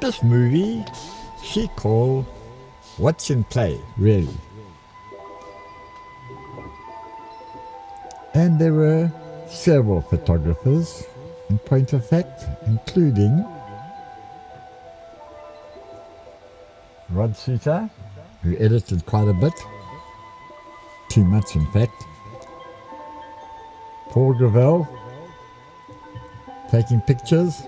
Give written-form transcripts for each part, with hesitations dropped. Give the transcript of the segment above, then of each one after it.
This movie, she called What's in Play, really. And there were several photographers, in point of fact, including Rod Suter, who edited quite a bit, too much in fact. Paul Gravel, taking pictures.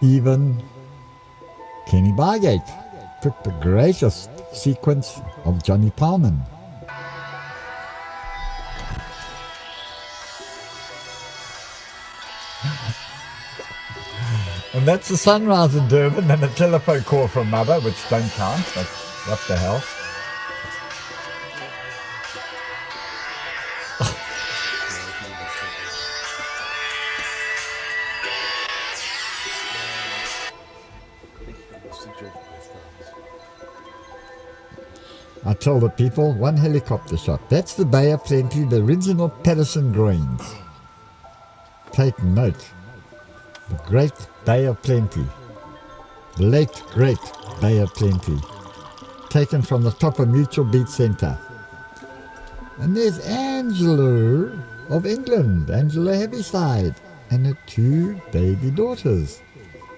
Even Kenny Bargate took the greatest sequence of Johnny Palman. And that's the sunrise in Durban and a telephone call from mother, which don't count, but what the hell. I tell the people, one helicopter shot. That's the Bay of Plenty, the original Patterson groins. Take note. The great Bay of Plenty. The late great Bay of Plenty. Taken from the top of Mutual Beach Centre. And there's Angela of England, Angela Heaviside, and her two baby daughters.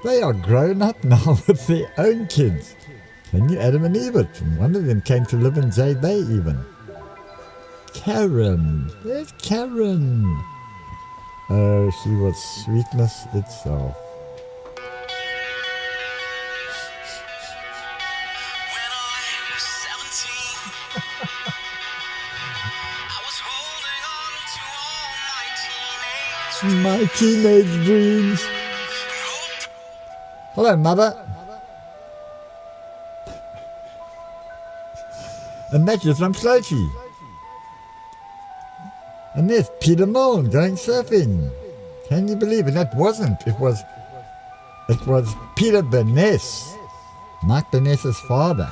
They are grown up now with their own kids. Can you Adam and Eve it? And one of them came to live in JBay even. Karen. There's Karen. Oh, she was sweetness itself. When I was 17, I was holding on to all my My teenage dreams. Hello, Mother. And that is from Sloty. And there's Peter Mullen going surfing. Can you believe it? That wasn't. It was Peter Burness, Mark Burness's father.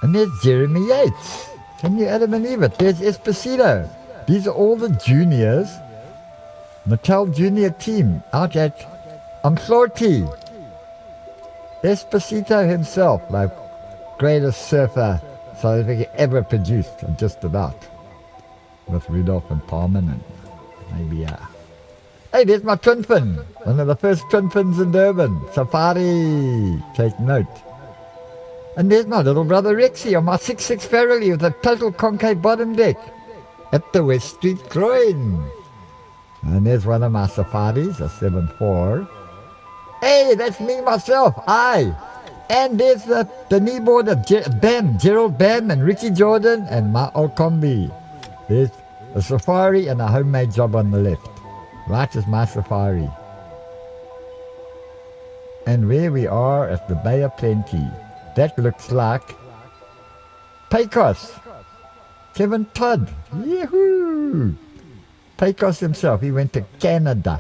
And there's Jeremy Yates. Can you Adam and Eve it? There's Esposito. These are all the juniors. Mattel junior team out at Sloty. Esposito himself, like greatest surfer South Africa ever produced, just about, with Rudolph and Palman and maybe Hey, there's my twin fin, one of the first twin fins in Durban, Safari, take note. And there's my little brother Rexy on my 6'6" Farrelly with a total concave bottom deck at the West Street Groin. And there's one of my Safaris, a 7'4". Hey, that's me myself, And there's the kneeboard of Gerald Bam and Ricky Jordan and my old combi. There's a Safari and a homemade job on the left. Right is my Safari. And where we are at the Bay of Plenty, that looks like Pecos. Kevin Todd. Yahoo! Pecos himself, he went to Canada.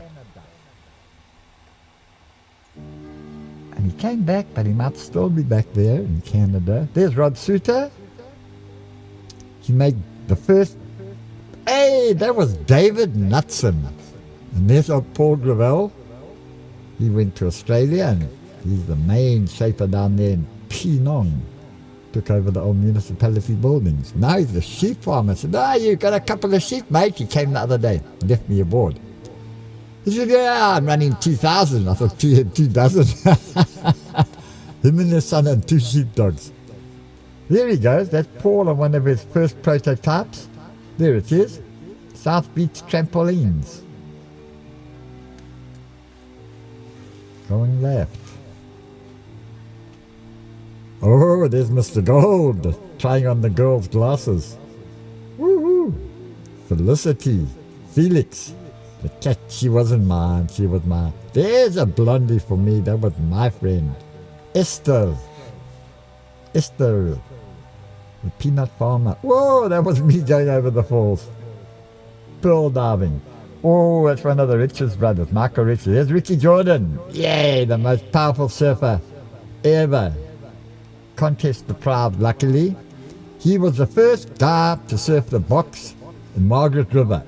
And he came back, but he might still be back there in Canada. There's Rod Suter. He made the first... Hey, that was David Knutson. And there's old Paul Gravel. He went to Australia and he's the main shaper down there in Penang. Took over the old municipality buildings. Now he's the sheep farmer. I said, you got a couple of sheep, mate? He came the other day and left me aboard. He said, yeah, I'm running 2,000. I thought, two dozen. Him and his son and 2 sheepdogs. There he goes. That's Paul on one of his first prototypes. There it is. South Beach Trampolines. Going left. Oh, there's Mr. Gold trying on the girl's glasses. Woohoo! Felicity. Felix. The cat, she wasn't mine, she was mine. There's a blondie for me, that was my friend. Esther, the peanut farmer. Whoa, that was me going over the falls. Pearl diving. Oh, that's one of the Richards brothers, Michael Richards. There's Ricky Jordan. Yay, the most powerful surfer ever. Contest deprived, luckily. He was the first guy to surf the box in Margaret River.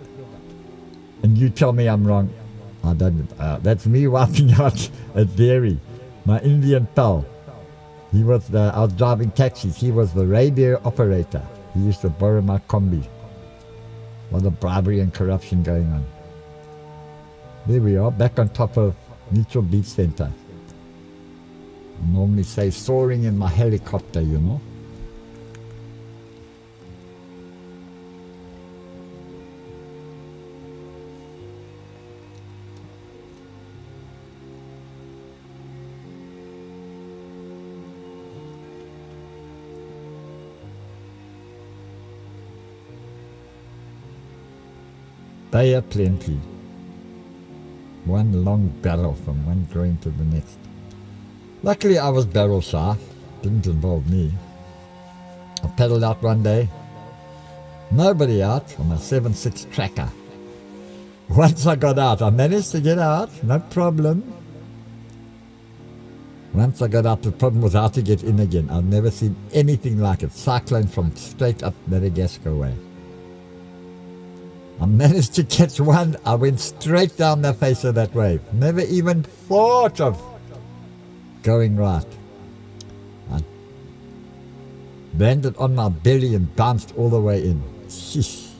And you tell me I'm wrong. I don't. That's me wiping out a dairy. My Indian pal. I was driving taxis. He was the radio operator. He used to borrow my combi. A lot of bribery and corruption going on. There we are, back on top of Neutral Beach Center. I normally say soaring in my helicopter, you know. They are plenty. One long barrel from one groin to the next. Luckily I was barrel shy. Didn't involve me. I paddled out one day. Nobody out on a 7.6 tracker. Once I got out, I managed to get out, no problem. Once I got out, the problem was how to get in again. I've never seen anything like it. Cyclone from straight up Madagascar way. I managed to catch one. I went straight down the face of that wave. Never even thought of going right. I landed on my belly and bounced all the way in. Sheesh.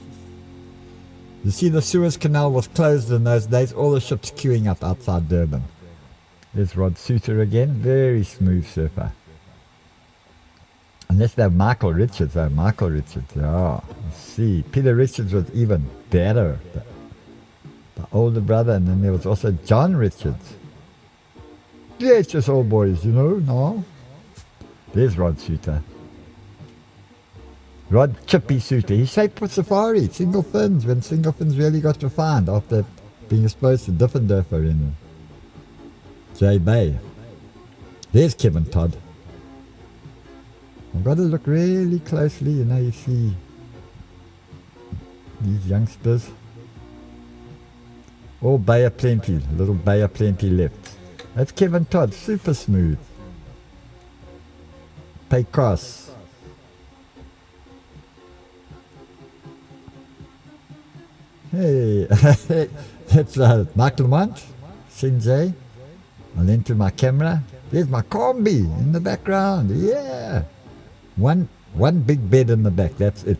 You see, the Suez Canal was closed in those days. All the ships queuing up outside Durban. There's Rod Suter again. Very smooth surfer. Unless they're Michael Richards, though. Michael Richards, yeah. Let's see. Peter Richards was even better. The older brother, and then there was also John Richards. Yeah, it's just old boys, you know, no? There's Rod Suter. Rod Chippy Suter. He's shaped for safari. Single fins, when single fins really got refined after being exposed to Diffendorfer in JBay. There's Kevin Todd. I've got to look really closely, you know, you see these youngsters. All Bay of Plenty, little Bay of Plenty left. That's Kevin Todd, super smooth. Pecos. Hey, that's Michael Lamont, Sinjay. I'll enter my camera. There's my combi in the background, yeah. One big bed in the back, that's it.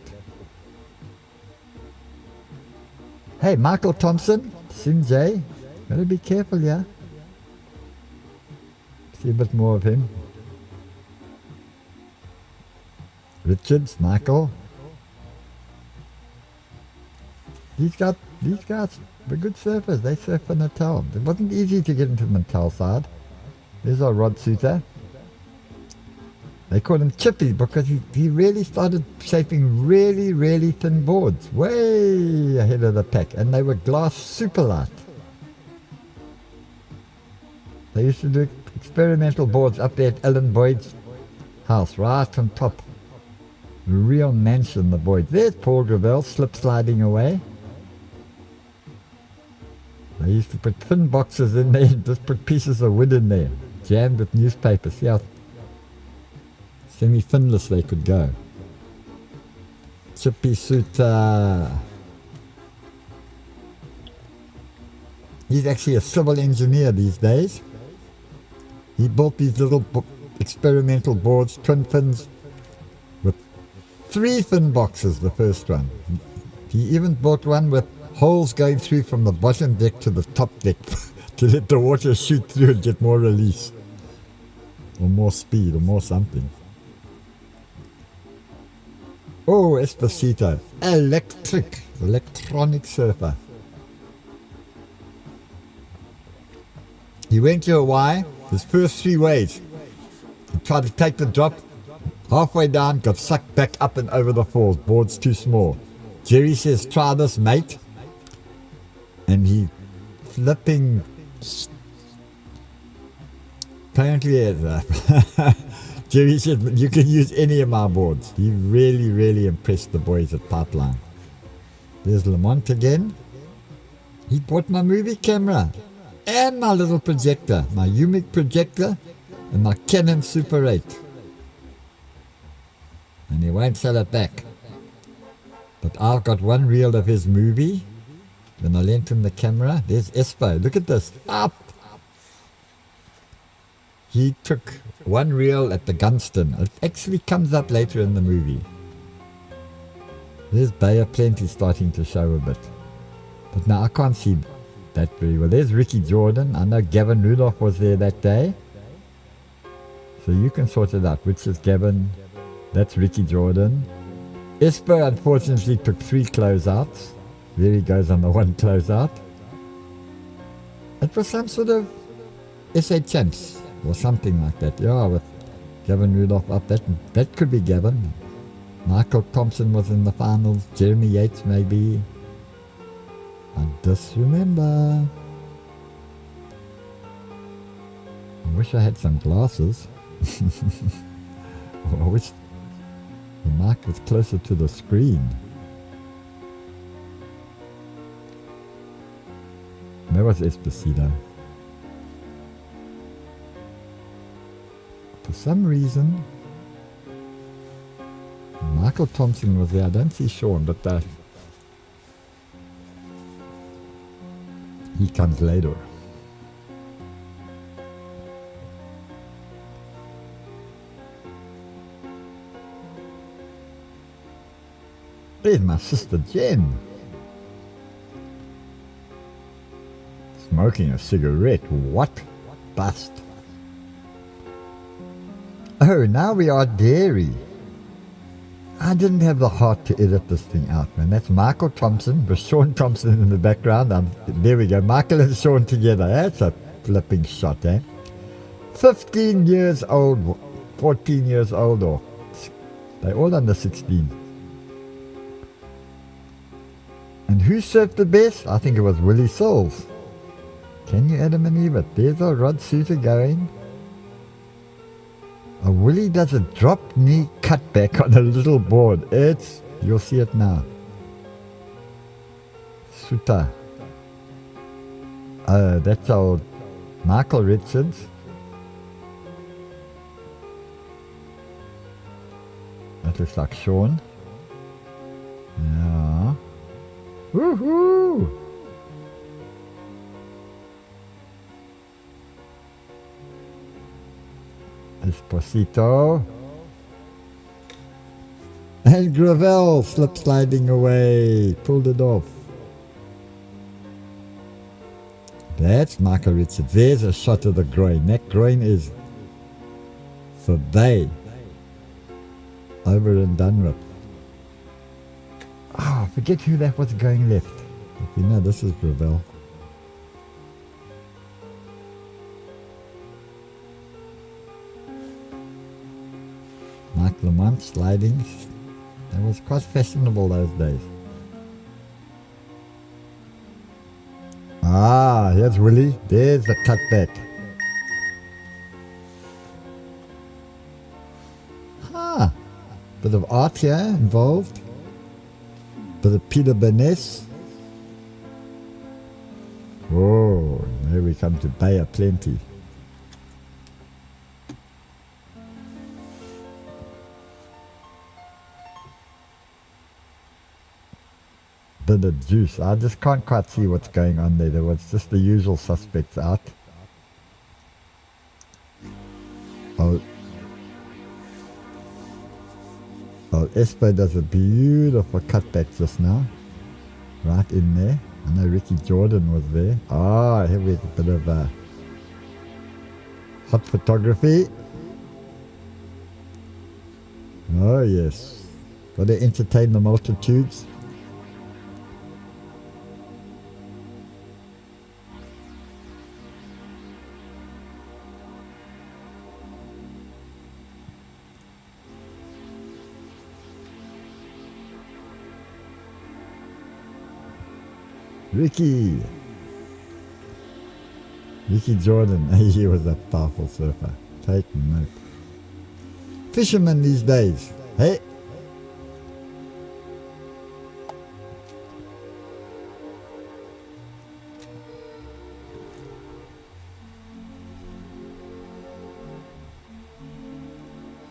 Hey, Michael Thompson, Sinjay, gotta be careful, yeah. See a bit more of him. Richards, Michael. These guys were good surfers. They surf for Natal. It wasn't easy to get into the Natal side. There's our Rod Suter. They called him Chippy because he really started shaping really, really thin boards. Way ahead of the pack. And they were glass super light. They used to do experimental boards up there at Ellen Boyd's house, right on top. Real mansion, the Boyd. There's Paul Gravel slip sliding away. They used to put thin boxes in there and just put pieces of wood in there, jammed with newspapers. See how semi-finless they could go. Chippy Suter. He's actually a civil engineer these days. He built these little experimental boards, twin fins, with 3 fin boxes, the first one. He even built one with holes going through from the bottom deck to the top deck to let the water shoot through and get more release. Or more speed, or more something. Oh, Esposito. Electronic surfer. He went to Hawaii, his first 3 waves. He tried to take the drop, halfway down, got sucked back up and over the falls. Board's too small. Jerry says, try this, mate. And he flipping... Apparently, Jerry said, you can use any of my boards. He really, really impressed the boys at Pipeline. There's Lamont again. He bought my movie camera and my little projector, my Umic projector, in my Canon Super 8. And he won't sell it back. But I've got one reel of his movie. When I lent him the camera, there's Espo. Look at this. Up! He took one reel at the Gunston. It actually comes up later in the movie. There's Bay of Plenty starting to show a bit. But now I can't see that very well. There's Ricky Jordan. I know Gavin Rudolph was there that day. So you can sort it out. Which is Gavin? That's Ricky Jordan. Espo unfortunately took 3 closeouts. There he goes on the 1 closeout. It was some sort of SA Champs or something like that. Yeah, with Gavin Rudolph up. That could be Gavin. Michael Thompson was in the finals. Jeremy Yates maybe. I just remember. I wish I had some glasses. I wish the mic was closer to the screen. That was Esposito. For some reason, Michael Thompson was there. I don't see Sean, but he comes later. There's my sister Jen. Smoking a cigarette. What? Bust. Oh, now we are dairy. I didn't have the heart to edit this thing out, man. That's Michael Thompson with Sean Thompson in the background. There we go. Michael and Sean together. That's a flipping shot, eh? 15 years old, 14 years old, or they're all under 16. And who surfed the best? I think it was Willie Souls. Can you Adam and Eve it? There's a Rod Suter going. A Willie does a drop knee cutback on a little board. You'll see it now. Suter. That's old Michael Richards. That looks like Sean. Yeah. Woohoo! Esposito. And Gravel slip sliding away. Pulled it off. That's Michael Richards. There's a shot of the groin. That groin is for Bay. Over and done with. Oh, I forget who that was going left. If you know, this is Gravel. Mark Lamont sliding. That was quite fashionable those days. Ah, here's Willie. There's the cutback. Ah, bit of art here involved. Bit of Peter Benes. Oh, there we come to Bay of Plenty. Bit of juice. I just can't quite see what's going on there. There was just the usual suspects out. Oh, Espo does a beautiful cutback just now. Right in there. I know Ricky Jordan was there. Ah, here we have a bit of hot photography. Oh yes. Got to entertain the multitudes. Ricky Jordan, he was a powerful surfer. Take note. Fishermen these days, hey?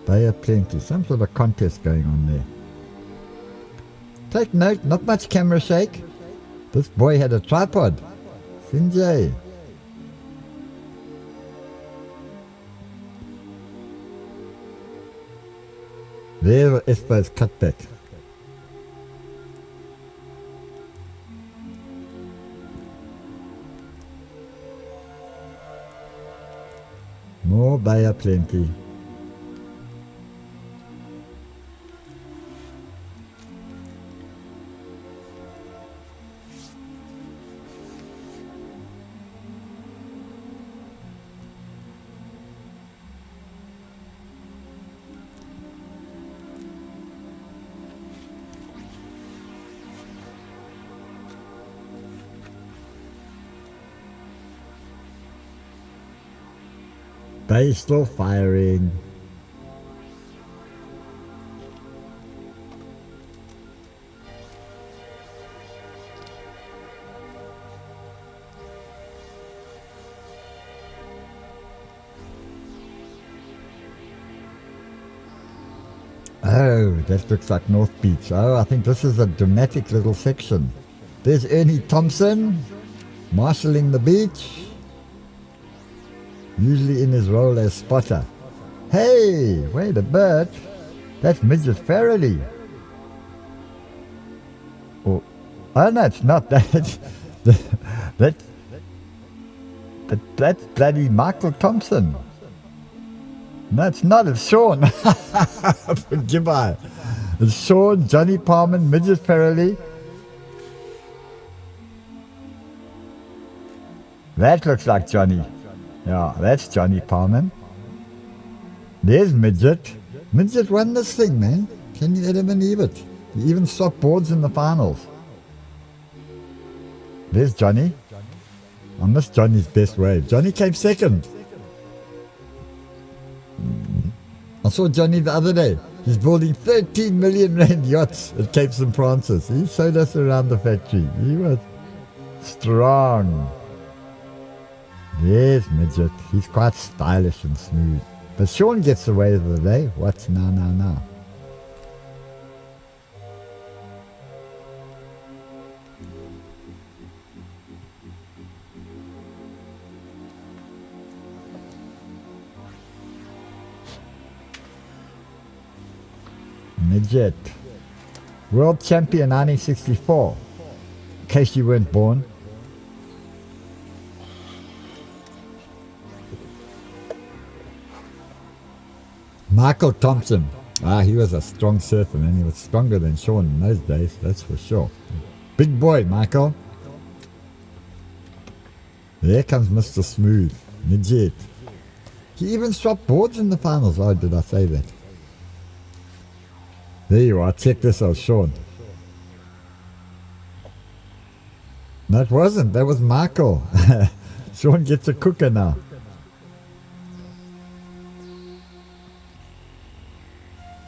Bay of Plenty. Some sort of contest going on there. Take note, not much camera shake. This boy had a tripod. Sinjay. There Espo's cutback. More Bay of Plenty. Bay still firing. Oh, that looks like North Beach. Oh, I think this is a dramatic little section. There's Ernie Thompson marshalling the beach. Usually in his role as spotter. Hey, wait a bit. That's Midget Farrelly. Oh no, it's not that. That's bloody Michael Thompson. No, it's not. It's Sean. Goodbye. It's Sean, Johnny Palman, Midget Farrelly. That looks like Johnny. Yeah, that's Johnny Palman. There's Midget. Midget won this thing, man. Can you ever believe it? He even swapped boards in the finals. There's Johnny. I missed Johnny's best wave. Johnny came second. I saw Johnny the other day. He's building 13 million rand yachts at Cape St. Francis. He showed us around the factory. He was strong. There's Midget. He's quite stylish and smooth. But Sean gets the wave of the day. What's now? Midget. World champion 1964. In case you weren't born. Michael Thompson. He was a strong surfer, man. He was stronger than Sean in those days, that's for sure. Big boy, Michael. There comes Mr. Smooth. Midget. He even swapped boards in the finals. Oh, did I say that? There you are. Check this out, Sean. No, it wasn't. That was Michael. Sean gets a cooker now.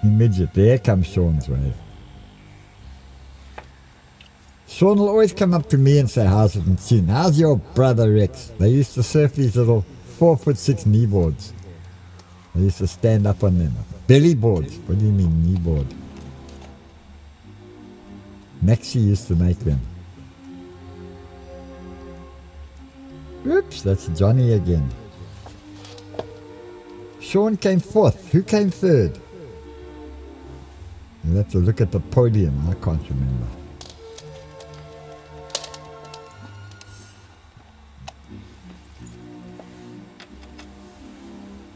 Midget. There comes Sean's wave. Sean will always come up to me and say, how's it in Chin? How's your brother Rex? They used to surf these little 4'6" knee boards. They used to stand up on them. Belly boards. What do you mean knee board? Maxie used to make them. Oops, that's Johnny again. Sean came fourth. Who came third? You'll have to look at the podium. I can't remember.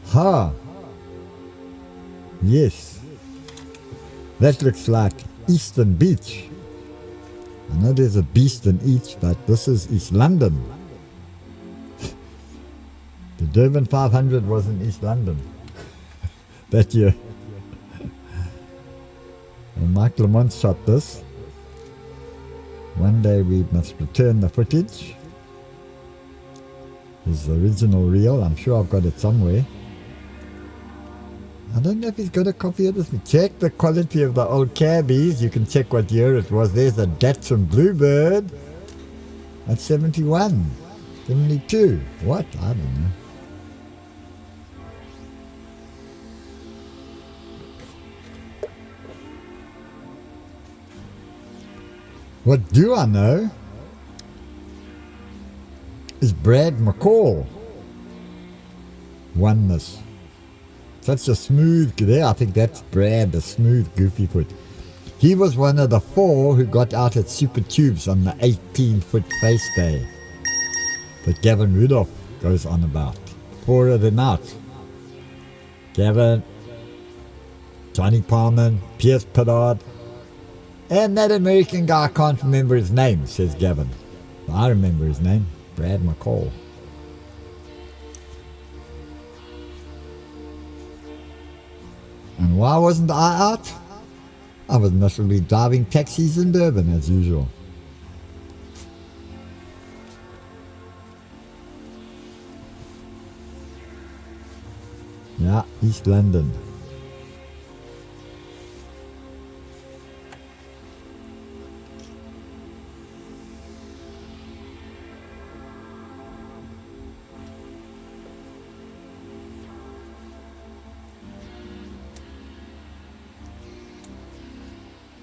Ha! Yes. That looks like Eastern Beach. I know there's a beast in each, but this is East London. The Durban 500 was in East London that year. And Mike Lamont shot this. One day we must return the footage. This is the original reel. I'm sure I've got it somewhere. I don't know if he's got a copy of this. Check the quality of the old cabbies. You can check what year it was. There's a Datsun Bluebird. That's 71. 72. What? I don't know. What do I know is Brad McCall won this. Such a smooth, there I think that's Brad, the smooth goofy foot. He was one of the 4 who got out at Super Tubes on the 18-foot face day that Gavin Rudolph goes on about. 4 of them out. Gavin, Johnny Palmer, Pierce Pittard, and that American guy, I can't remember his name, says Gavin. I remember his name, Brad McCall. And why wasn't I out? I was miserably driving taxis in Durban as usual. Yeah, East London.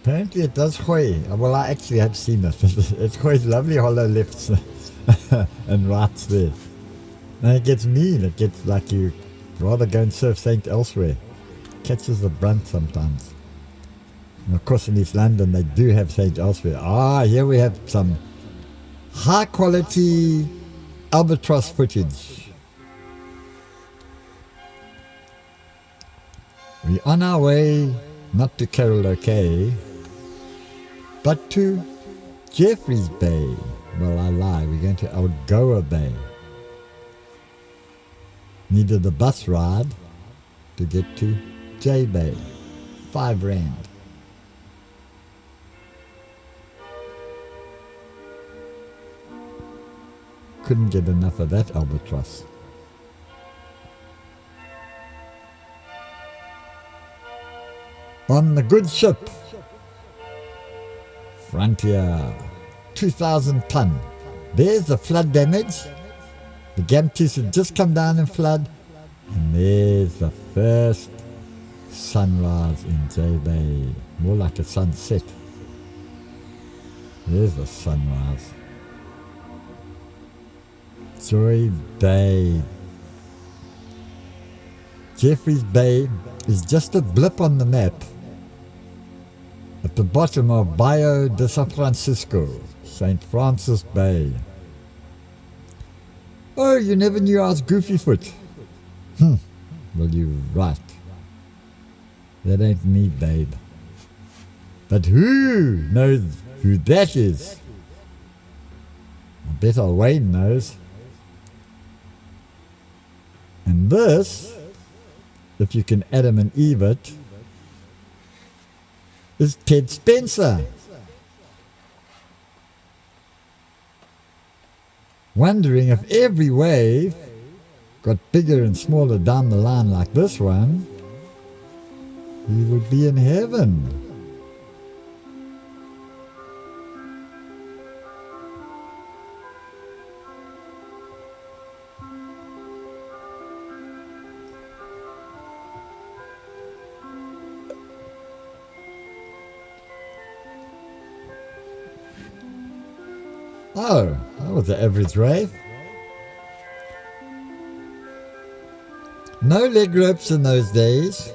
Apparently it does gooi. Well, I actually have seen it. It goes lovely hollow lefts and rights there. And it gets mean. It gets like you rather go and surf St. elsewhere. Catches the brunt sometimes. And of course in East London they do have St. elsewhere. Ah, here we have some high quality albatross footage. We're on our way not to Carol O'Kay, but to Jeffreys Bay. Well, I lie, we're going to Algoa Bay. Needed a bus ride to get to JBay. 5 rand. Couldn't get enough of that albatross. On the good ship, Frontier, 2,000 ton. There's the flood damage. The Gamtus had just come down in flood. And there's the first sunrise in JBay. More like a sunset. There's the sunrise. Joy Bay. Jeffreys Bay is just a blip on the map at the bottom of Baio de San Francisco, St. Francis Bay. Oh, you never knew I was Goofyfoot. Well, you're right. That ain't me, babe. But who knows who that is? I bet Wayne knows. And this, if you can Adam and Eve it, is Ted Spencer. Wondering if every wave got bigger and smaller down the line like this one, we would be in heaven. Oh, that was the average wave. No leg ropes in those days.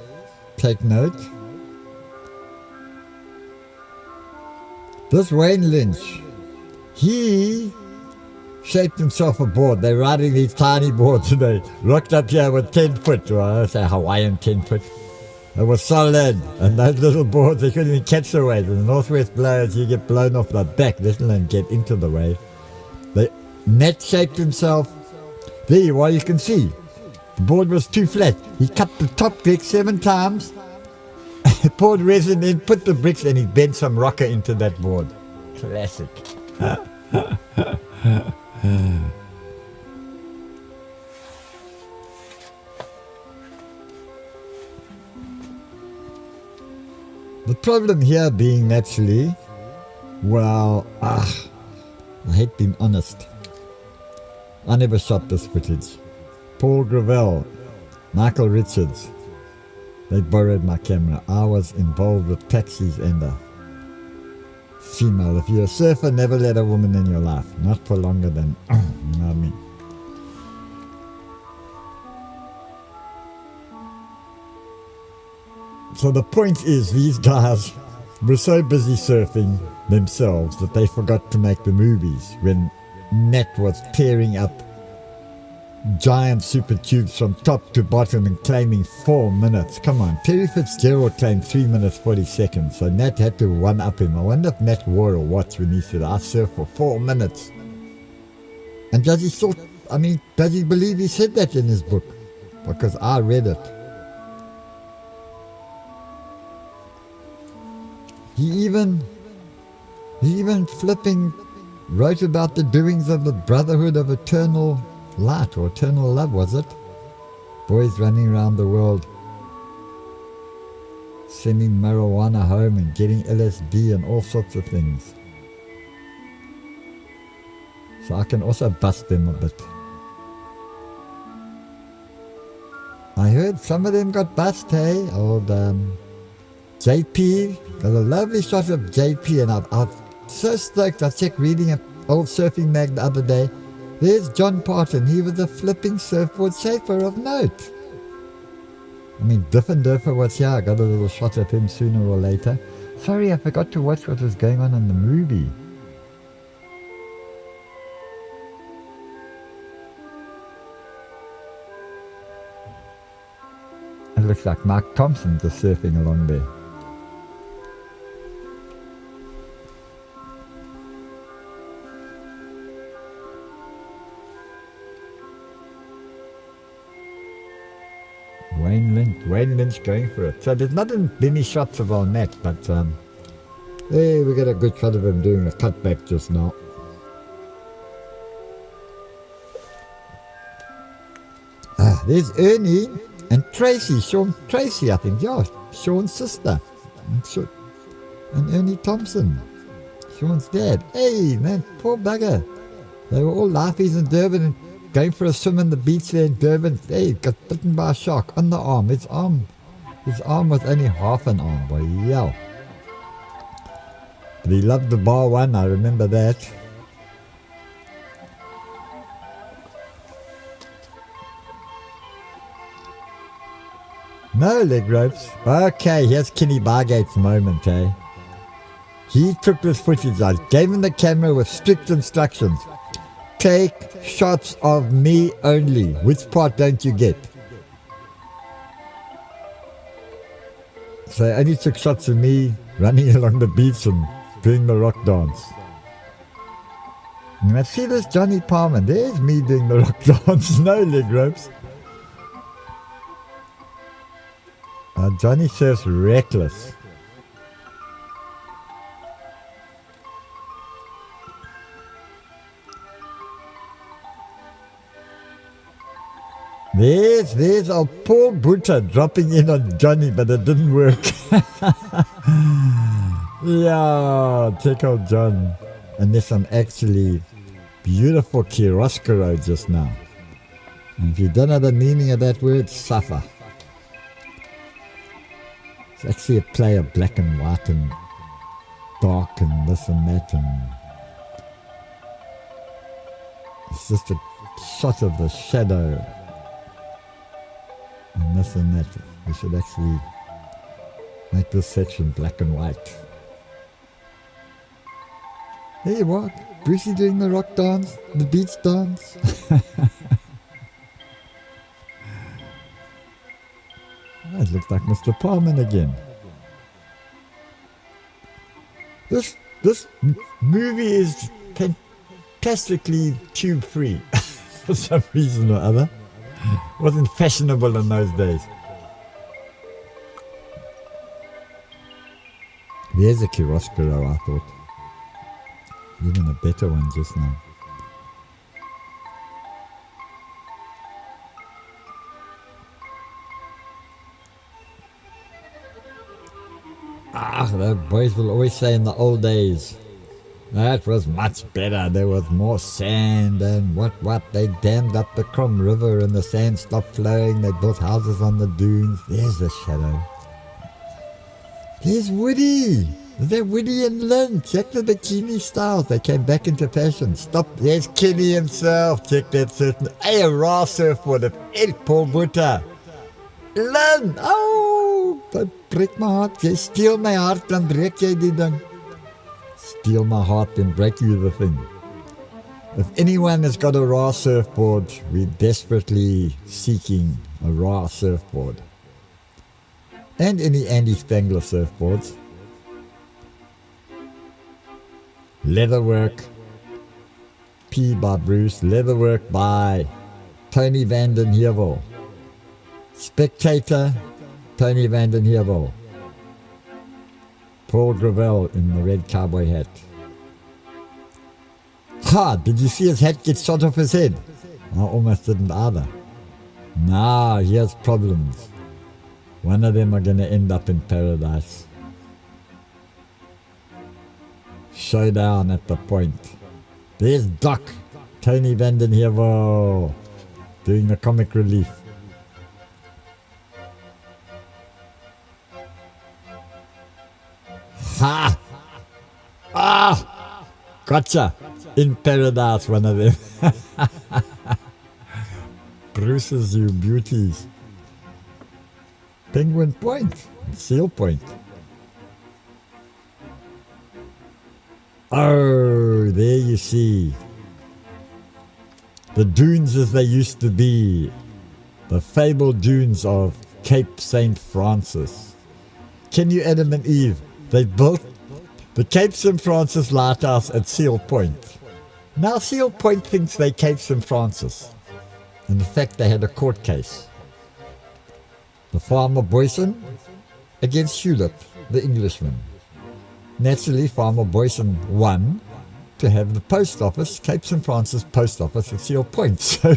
Take note. This Wayne Lynch, he shaped himself a board. They're riding these tiny boards and they rocked up here with 10 foot, or I say Hawaiian 10 foot. It was solid, and those little boards, they couldn't even catch the wave. In the northwest blows, you get blown off the back, let alone get into the wave. They net shaped himself. There you are, you can see. The board was too flat. He cut the top brick 7 times, poured resin in, put the bricks, and he bent some rocker into that board. Classic. The problem here being naturally, well, I hate being honest. I never shot this footage. Paul Gravel, Michael Richards, they borrowed my camera. I was involved with taxis and a female. If you're a surfer, never let a woman in your life. Not for longer than, you know what I mean? So the point is, these guys were so busy surfing themselves that they forgot to make the movies when Matt was tearing up giant super tubes from top to bottom and claiming 4 minutes. Come on, Terry Fitzgerald claimed 3 minutes 40 seconds, so Nat had to one up him. I wonder if Nat wore a watch when he said, I surf for 4 minutes. And does he still, I mean, does he believe he said that in his book? Because I read it. He even flipping wrote about the doings of the Brotherhood of Eternal Light, or Eternal Love, was it? Boys running around the world sending marijuana home and getting LSD and all sorts of things. So I can also bust them a bit. I heard some of them got bust, hey? Old JP, got a lovely shot of JP, and I'm so stoked. I checked reading an old surfing mag the other day. There's John Parton. He was a flipping surfboard shaper of note. I mean, Durban was here. I got a little shot of him sooner or later. Sorry, I forgot to watch what was going on in the movie. It looks like Mark Thompson just surfing along there. Wayne Lynch going for it. So there's not many shots of our net, but hey, we got a good shot of him doing a cutback just now. There's Ernie and Tracy, Tracy, I think, yeah, Sean's sister, and Ernie Thompson, Sean's dad. Hey man, poor bugger. They were all laughies in Durban and going for a swim on the beach there in Durban. Hey, got bitten by a shark on the arm. His arm was only half an arm, boy. Yeah. But he loved the bar one, I remember that. No leg ropes. Okay, here's Kenny Bargate's moment, eh? He took this footage out, gave him the camera with strict instructions. Take shots of me only. Which part don't you get? So I only took shots of me running along the beach and doing the rock dance. And I see this Johnny Palmer. There's me doing the rock dance. No leg ropes. Johnny surfs reckless. There's old Paul Butter dropping in on Johnny, but it didn't work. Yeah, check out John. And there's some actually beautiful chiaroscuro just now. And if you don't know the meaning of that word, suffer. It's actually a play of black and white and dark and this and that, and it's just a shot of the shadow. And this and that. We should actually make this section black and white. Hey, what? Brucey doing the rock dance? The beach dance? It looks like Mr. Palman again. This movie is fantastically tube free for some reason or other. Wasn't fashionable in those days. There's a chiaroscuro, I thought. Even a better one just now. The boys will always say in the old days, that was much better. There was more sand and what. They dammed up the Crom River and the sand stopped flowing. They built houses on the dunes. There's the shadow. There's Woody. They're Woody and Lynn. Check the bikini styles. They came back into fashion. Stop. There's Kenny himself. Check that certain. Hey, a raw surfboard of Ed Paul Butter. Lynn. Oh, dat breek my heart. Jy steal my heart, dan breek jy die ding. Steal my heart, then break you the thing. If anyone has got a raw surfboard, we're desperately seeking a raw surfboard. And any Andy Spangler surfboards. Leatherwork. P by Bruce. Leatherwork by Tony van den Heuvel. Spectator, Tony van den Heuvel. Paul Gravel in the red cowboy hat. Ha! Did you see his hat get shot off his head? I almost didn't either. Now, here's problems. One of them are going to end up in paradise. Showdown at the point. There's Doc, Tony van den Heuvel, doing the comic relief. Ha! Ah! Gotcha! In paradise, one of them. Bruce's, you beauties. Penguin Point, Seal Point. Oh, there you see. The dunes as they used to be. The fabled dunes of Cape St. Francis. Can you, Adam and Eve? They built the Cape St. Francis lighthouse at Seal Point. Now Seal Point thinks they Cape St. Francis. In fact, they had a court case. The farmer Boyson against Hewlett, the Englishman. Naturally, Farmer Boyson won to have the post office, Cape St. Francis post office at Seal Point. So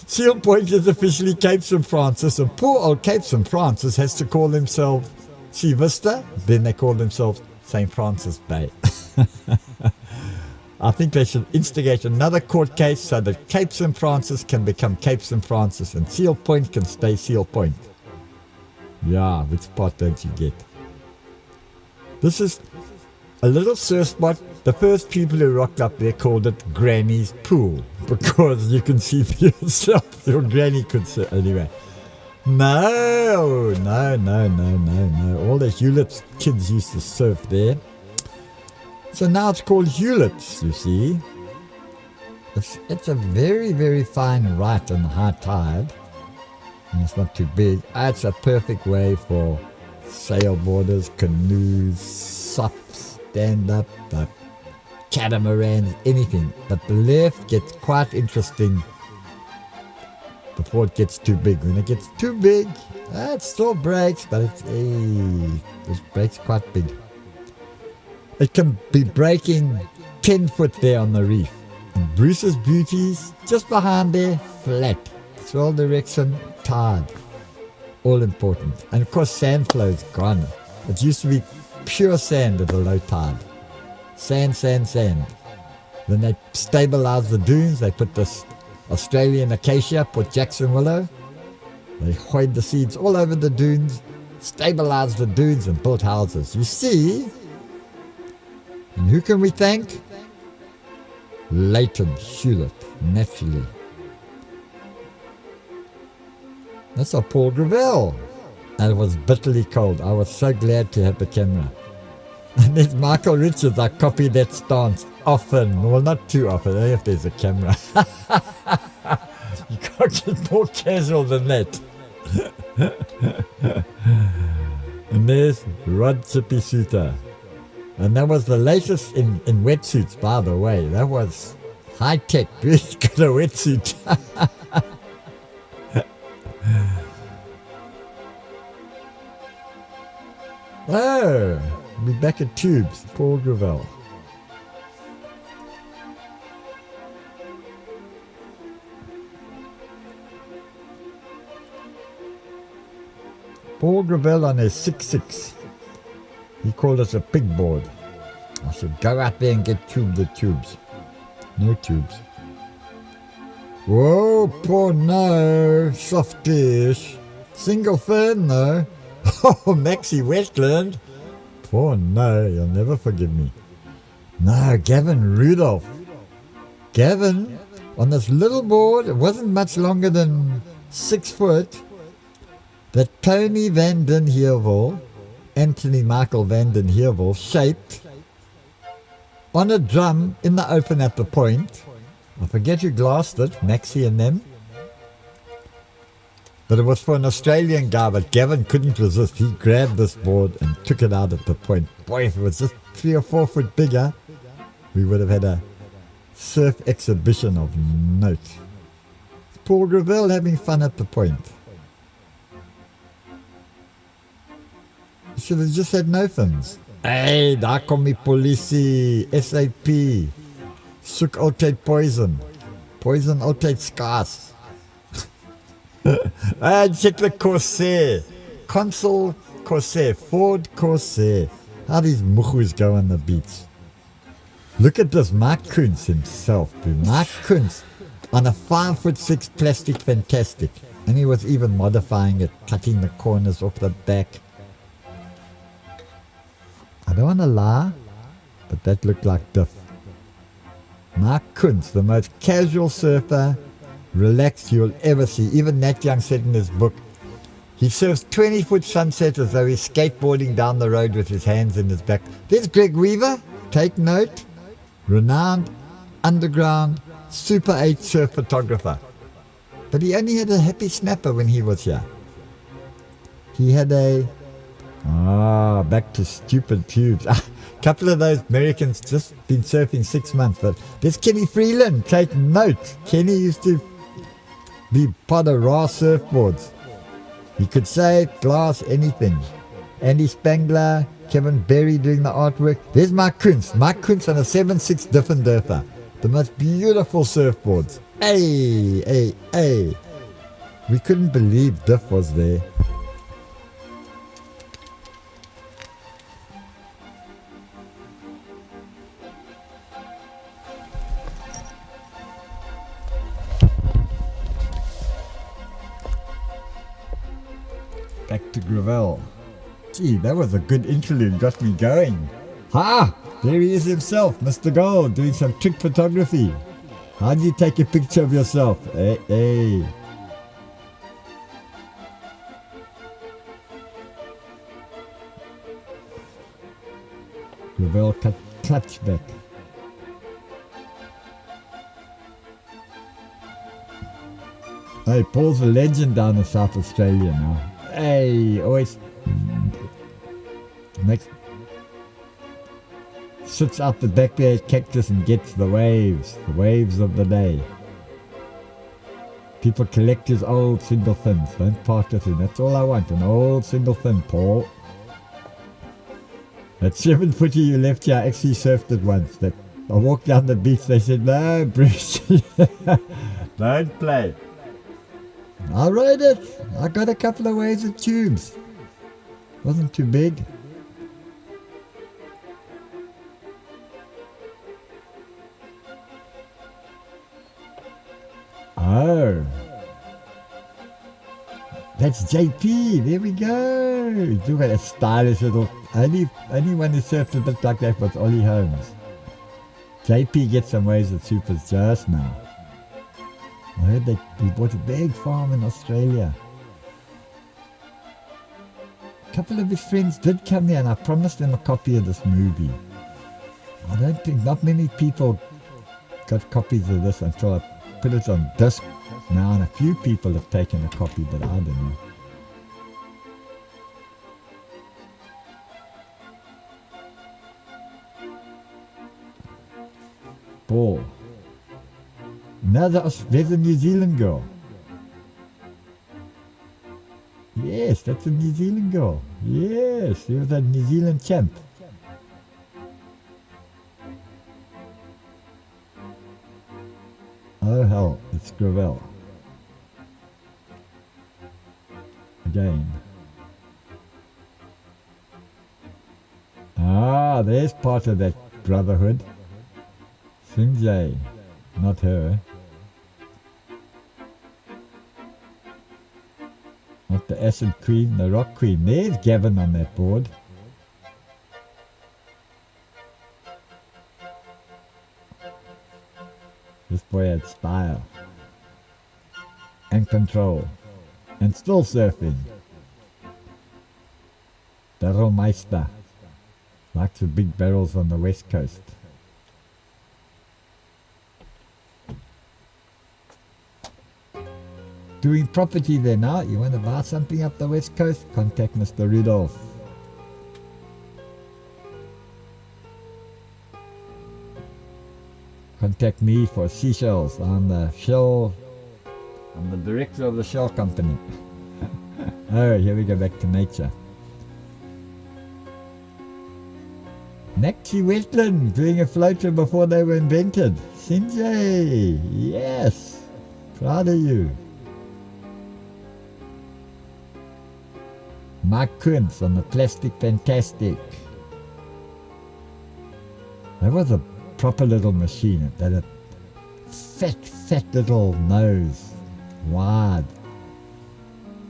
Seal Point is officially Cape St. Francis, and poor old Cape St. Francis has to call themselves Sea Vista, then they call themselves St. Francis Bay. I think they should instigate another court case so that Cape St. Francis can become Cape St. Francis and Seal Point can stay Seal Point. Yeah, which part don't you get? This is a little surf spot. The first people who rocked up there called it Granny's Pool because you can see for yourself. Your granny could see. Anyway. No. All the Hewlett's kids used to surf there. So now it's called Hewlett's, you see. It's a very, very fine right on the high tide. And it's not too big. It's a perfect way for sailboarders, canoes, sups, stand-up, catamarans, anything. But the left gets quite interesting before it gets too big. When it gets too big, it still breaks, but it breaks quite big. It can be breaking 10 foot there on the reef. And Bruce's Beauties, just behind there, flat. Swell direction, tide. All important. And of course sand flow is gone. It used to be pure sand at the low tide. Sand. Then they stabilize the dunes. They put this Australian acacia, put Jackson willow. They hoid the seeds all over the dunes, stabilized the dunes and built houses. You see? And who can we thank? Leighton Hewlett, naturally. That's our Paul Gravel. And it was bitterly cold. I was so glad to have the camera. And there's Michael Richards. I copy that stance often. Well, not too often, only if there's a camera. You can't get more casual than that. And there's Rod Chippy-Suter. And that was the latest in wetsuits, by the way. That was high-tech. He's got a wetsuit. Oh, we'll be back at Tubes, Paul Gravel. Paul Gravel on his 6'6". He called us a pig board. I said, go out there and get tubed the tubes. No tubes. Whoa, poor no, softish. Single fin though. Oh, Maxi Wetland. Oh no, you'll never forgive me. No, Gavin Rudolph. Gavin, on this little board, it wasn't much longer than 6 foot, that Tony Van Den Heerwil, Anthony Michael Van Den Heerwil, shaped on a drum in the open at the point. I forget who glassed it, Maxie and them. But it was for an Australian guy, but Gavin couldn't resist. He grabbed this board and took it out at the point. Boy, if it was just 3 or 4 foot bigger, we would have had a surf exhibition of note. Paul Gravel having fun at the point. He should have just had no fins. Hey, daar kom die polisie, SAP. Soek altyd poison. Poison altyd skaars. Check the Corsair. Consul Corsair. Ford Corsair. How these muchus go on the beach. Look at this, Mark Kuntz himself, dude. Mark Kuntz on a 5'6" plastic Fantastic. And he was even modifying it, cutting the corners off the back. I don't want to lie, but that looked like Diff. Mark Kuntz, the most casual surfer, relaxed you'll ever see. Even Nat Young said in his book, he surfs 20-foot sunset as though he's skateboarding down the road with his hands in his back. There's Greg Weaver, take note, renowned, underground, Super 8 surf photographer. But he only had a happy snapper when he was here. He had a... back to stupid tubes. A couple of those Americans just been surfing 6 months. But there's Kenny Freeland, take note. Kenny used to be part of raw surfboards. He could say, glass, anything. Andy Spangler, Kevin Berry doing the artwork. There's Mark Kuntz. Mark Kuntz on a 7.6 Diffenderfer. The most beautiful surfboards. Hey. We couldn't believe Diff was there. Back to Gravel. Gee, that was a good interlude, got me going. Ha! There he is himself, Mr. Gold, doing some trick photography. How do you take a picture of yourself? Hey. Gravel clutch back. Hey, Paul's a legend down in South Australia now. Hey, always sits out the back there at Cactus and gets the waves of the day. People collect his old single fins. Don't part with him. That's all I want, an old single fin, Paul. That 7-footer you left here, I actually surfed it once. That I walked down the beach, they said, no, Bruce, don't play. I rode it. I got a couple of waves of tubes. Wasn't too big. Oh. That's JP. There we go. Look at a stylish little... Only one who surfed a bit like that was Ollie Holmes. JP gets some waves of supers just now. I heard that he bought a big farm in Australia. A couple of his friends did come here and I promised them a copy of this movie. I don't think, not many people got copies of this until I put it on disc now, and a few people have taken a copy, but I don't know. Ball. Now there's a New Zealand girl. Yes, that's a New Zealand girl. Yes, she was a New Zealand champ. Oh hell, it's Gravel. Again. Ah, there's part of that brotherhood. Sinjay, not her. Not the acid queen, the rock queen. There's Gavin on that board. This boy had style. And control. And still surfing. Barrelmeister. Likes the big barrels on the west coast. Doing property there now. You want to buy something up the west coast? Contact Mr. Rudolph. Contact me for seashells. I'm the director of the shell company. Oh, here we go back to nature. Naxi Wetland doing a floater before they were invented. Sinjay, yes, proud of you. Mike Kuntz on the Plastic Fantastic. That was a proper little machine. It had a fat little nose, wide.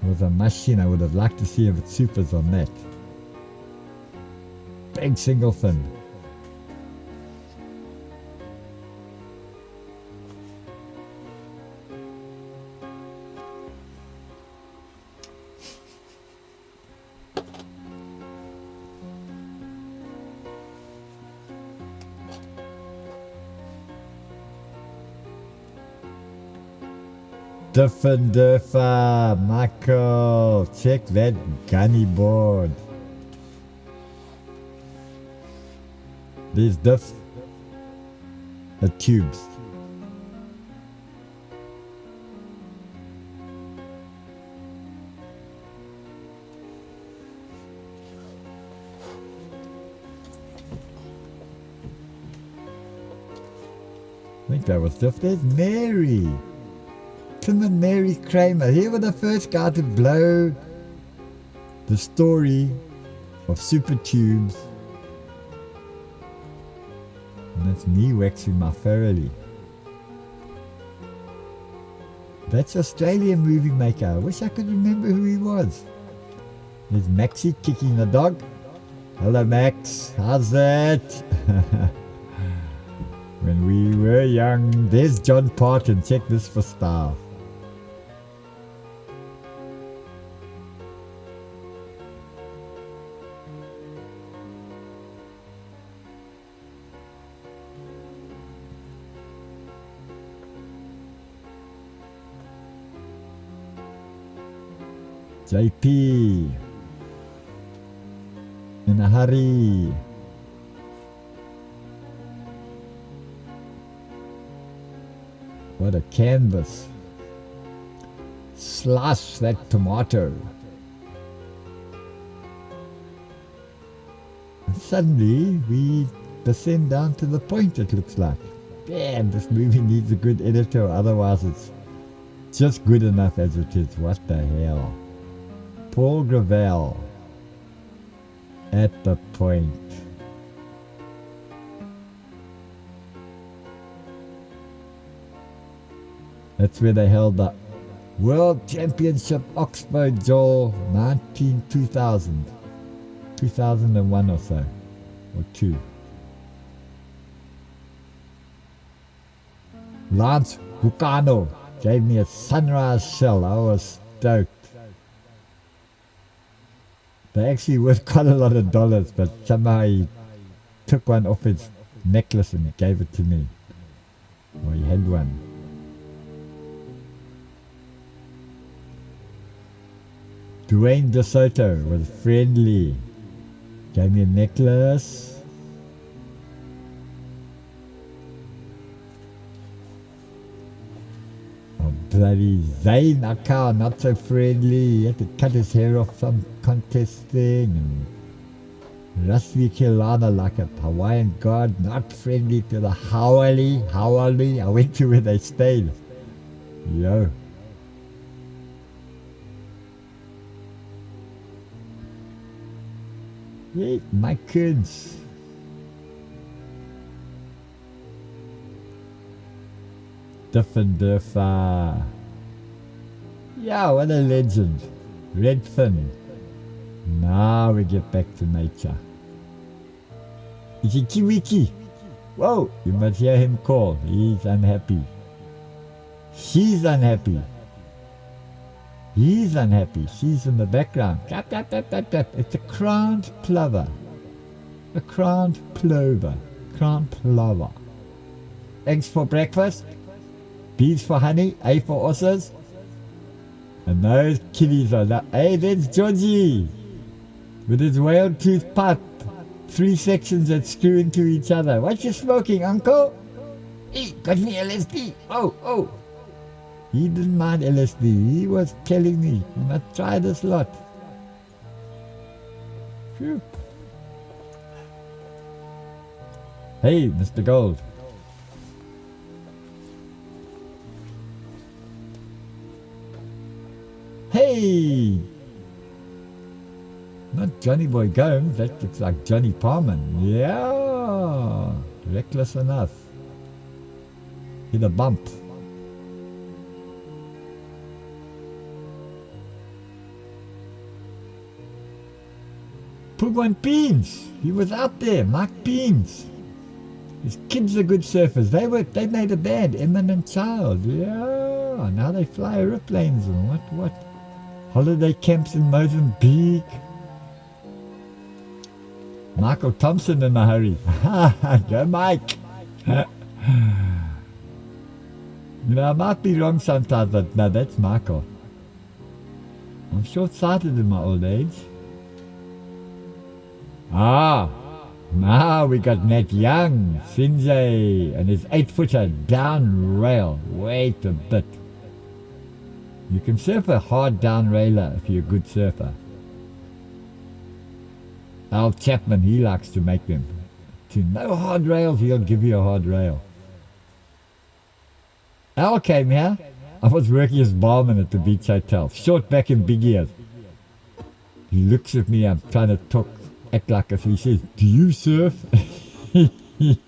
It was a machine. I would have liked to see if it supers on that. Big single fin. Durban, Michael, check that gunny board. These the tubes. I think that was Duff. There's Mary. Tim and Mary Kramer. He was the first guy to blow the story of super tubes. And that's me waxing my Farrelly. That's Australian movie maker. I wish I could remember who he was. There's Maxie kicking the dog. Hello Max, how's that? When we were young. There's John Parton. Check this for style. JP in a hurry. What a canvas. Slice that tomato. And suddenly we descend down to the point, it looks like. Damn, this movie needs a good editor, otherwise it's just good enough as it is. What the hell? Paul Gravel at the point. That's where they held the World Championship Oxbow, Joel, 2000, 2001 or so, or 2. Lance Hucano gave me a sunrise shell. I was stoked. They actually worth quite a lot of dollars, but somehow he took one off his necklace and gave it to me. Or he had one. Dwayne DeSoto was friendly. Gave me a necklace. Oh, bloody Zayn Akau, not so friendly. He had to cut his hair off some contest thing. And Rasvi Kilana, like a Hawaiian god, not friendly to the Hawali. I went to where they stayed. Yo. Yeah, my kids. Durfa. Yeah, what a legend. Redfin. Now we get back to nature. Is it Kiwiki? Whoa, you must hear him call. He's unhappy. She's unhappy. He's unhappy. She's in the background. Tap, tap, tap, tap, tap. It's a crowned plover. A crowned plover. Crowned plover. Eggs for breakfast. Bees for honey. A for ossers. And those kitties are that. Hey, there's Georgie. With his whale tooth pipe. 3 sections that screw into each other. What you smoking, uncle? He got me LSD. Oh. He didn't mind LSD. He was telling me, you must try this lot. Phew. Hey, Mr. Gold. Hey! Not Johnny Boy Gomes, that looks like Johnny Parman. Yeah! Reckless enough. Hit a bump. Pugwan Beans! He was out there, Mark Beans. His kids are good surfers. They made a band, Eminent Child. Yeah! Now they fly aeroplanes and what? Holiday camps in Mozambique. Michael Thompson in a hurry. Go Mike! I might be wrong sometimes, but no, that's Michael. I'm short-sighted in my old age. Now we got Nat Young, Sinjay, and his 8-footer down rail. Wait a bit. You can surf a hard down railer if you're a good surfer. Al Chapman, he likes to make them. To no hard rails, he'll give you a hard rail. Al came here. I was working as barman at the beach hotel. Short back and big ears. He looks at me, I'm trying to act like us. He says, do you surf? He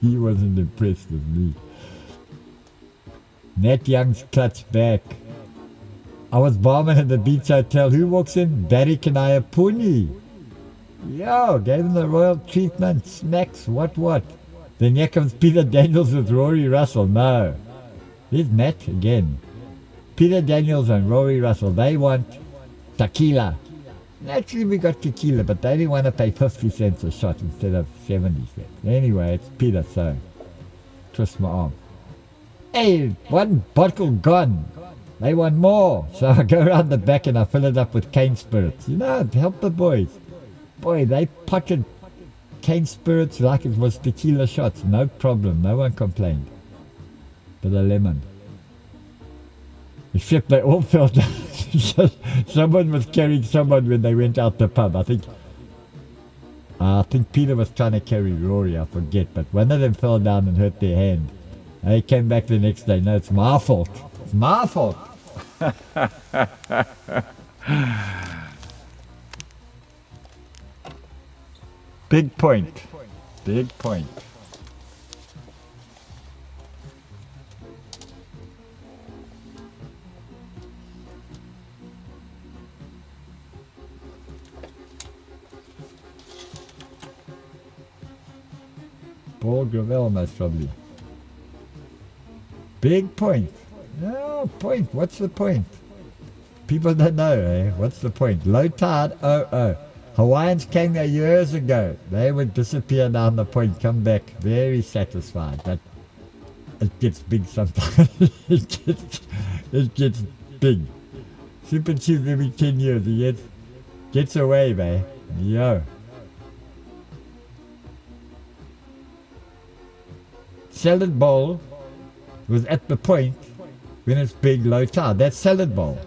wasn't impressed with me. Nat Young's clutch back. I was barman at the beach hotel. Who walks in? Barry Kanayapuni. Yo, gave him the royal treatment. Smacks, what? Then here comes Peter Daniels with Rory Russell. No. There's Matt again. Peter Daniels and Rory Russell. They want tequila. Naturally we got tequila, but they didn't want to pay 50 cents a shot instead of 70 cents. Anyway, it's Peter, so twist my arm. Hey, 1 bottle gone. They want more. So I go around the back and I fill it up with cane spirits. Help the boys. Boy, they potted cane spirits like it was tequila shots. No problem. No one complained. But a lemon. Except they all fell down. Someone was carrying someone when they went out the pub. I think Peter was trying to carry Rory, I forget. But one of them fell down and hurt their hand. They came back the next day. No, it's my fault. It's my fault. Big point. Paul Gravel most probably. Big point. No point. What's the point? People don't know, eh? What's the point? Low tide. Oh. Hawaiians came there years ago. They would disappear down the point, come back very satisfied. But it gets big sometimes. it gets big. Super Chief every 10 years. He gets away, man. Yo. Salad bowl was at the point when it's big low tide. That's salad bowl.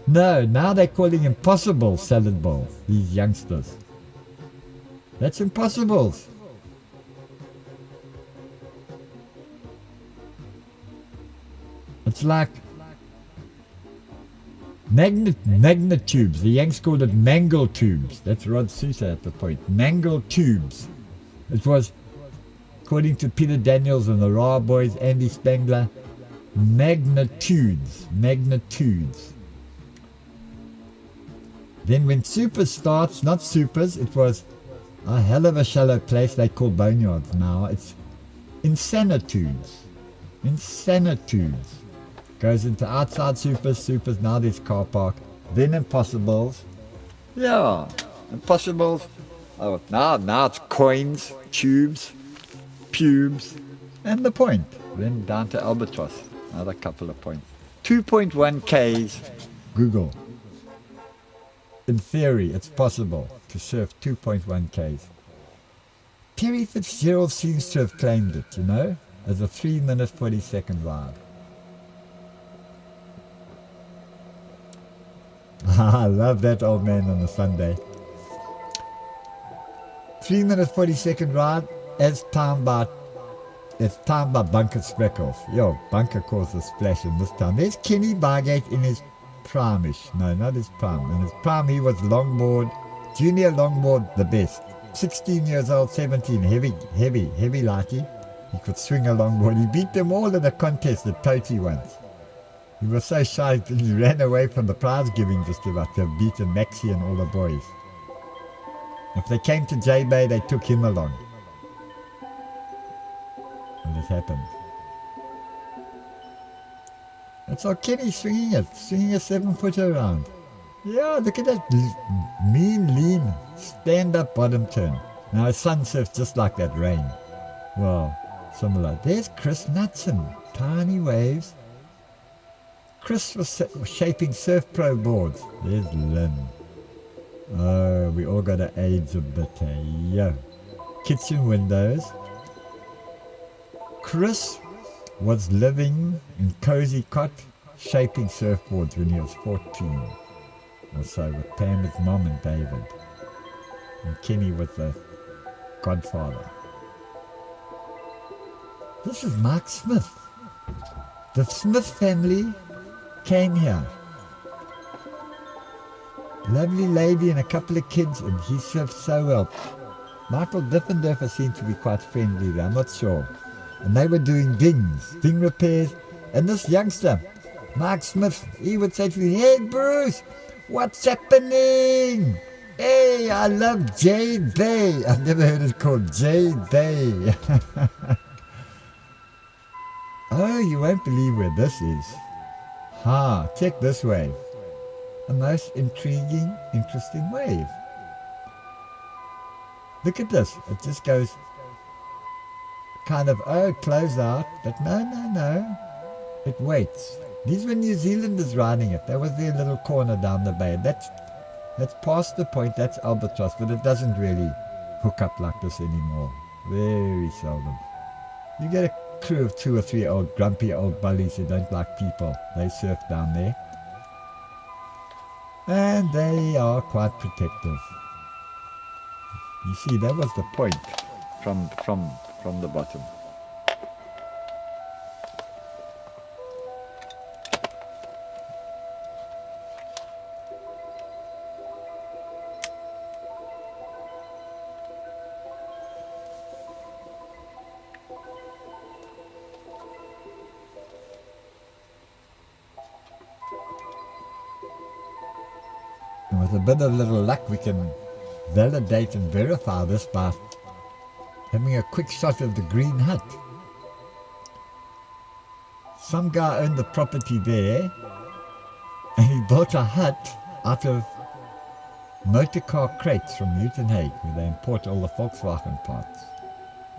No, now they're calling impossible salad bowl, these youngsters. That's impossible. It's like magnet tubes. The Yanks called it mangle tubes. That's Rod Sousa at the point. Mangle tubes. It was, according to Peter Daniels and the Raw Boys, Andy Spangler, magnitudes. Then when Super starts, not Supers, it was a hell of a shallow place they call boneyards now. It's insanitudes. Insanitudes. Goes into outside supers, now there's car park. Then impossibles. Yeah, impossibles. Oh, now it's coins, tubes, pubes, and the point. Then down to albatross. Another couple of points. 2.1 Ks. Google. In theory, it's possible to surf 2.1 Ks. Terry Fitzgerald seems to have claimed it, you know, as a 3-minute 40-second ride. I love that old man on a Sunday. 3-minute 40-second ride as timed by Bunker Speckles. Yo, Bunker calls a splash in this time. There's Kenny Bargate in his prime-ish. No, not his prime. In his prime, he was junior longboard, the best. 16 years old, 17, heavy lighty. He could swing a longboard. He beat them all in a contest at Toti once. He was so shy that he ran away from the prize giving just about to have beaten Maxie and all the boys. If they came to JBay, they took him along. And it happened. That's all Kenny swinging a 7-footer around. Yeah, look at that mean, lean, stand-up bottom turn. Now his son surfs just like that, Rain. Wow, similar. There's Chris Knudsen, tiny waves. Chris was shaping Surf Pro boards. There's Lynn. Oh, we all got to age a bit, hey? Yo. Kitchen windows. Chris was living in Cozy Cot, shaping surfboards when he was 14 or so, with Pam's mom and David. And Kenny was the godfather. This is Mark Smith. The Smith family came here. Lovely lady and a couple of kids, and he surfed so well. Michael Diffendorfer seemed to be quite friendly there, I'm not sure. And they were doing ding repairs. And this youngster, Mark Smith, he would say to me, "Hey Bruce, what's happening? Hey, I love JBay." I've never heard it called JBay. Oh, you won't believe where this is. Check this wave. A most intriguing, interesting wave. Look at this. It just goes kind of, close out. But no. It waits. These were New Zealanders riding it. That was their little corner down the bay. That's past the point. That's albatross. But it doesn't really hook up like this anymore. Very seldom. You get a crew of 2 or 3 old grumpy old bullies who don't like people. They surf down there. And they are quite protective. You see, that was the point from the bottom. And with a bit of little luck, we can validate and verify this by having a quick shot of the green hut. Some guy owned the property there, and he built a hut out of motorcar crates from Newton Hague, where they import all the Volkswagen parts.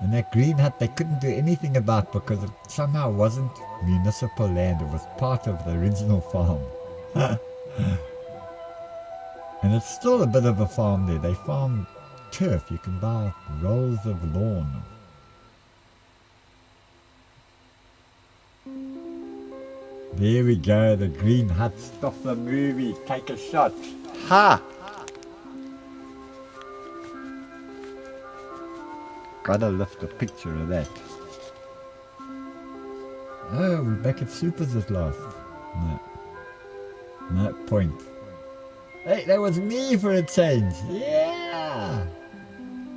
And that green hut they couldn't do anything about because it somehow wasn't municipal land. It was part of the original farm. And it's still a bit of a farm there. They farm turf. You can buy rolls of lawn. There we go, the green hut. Stop the movie. Take a shot. Ha! Gotta lift a picture of that. Oh, we're back at Supers at last. No point. Hey, that was me for a change. Yeah!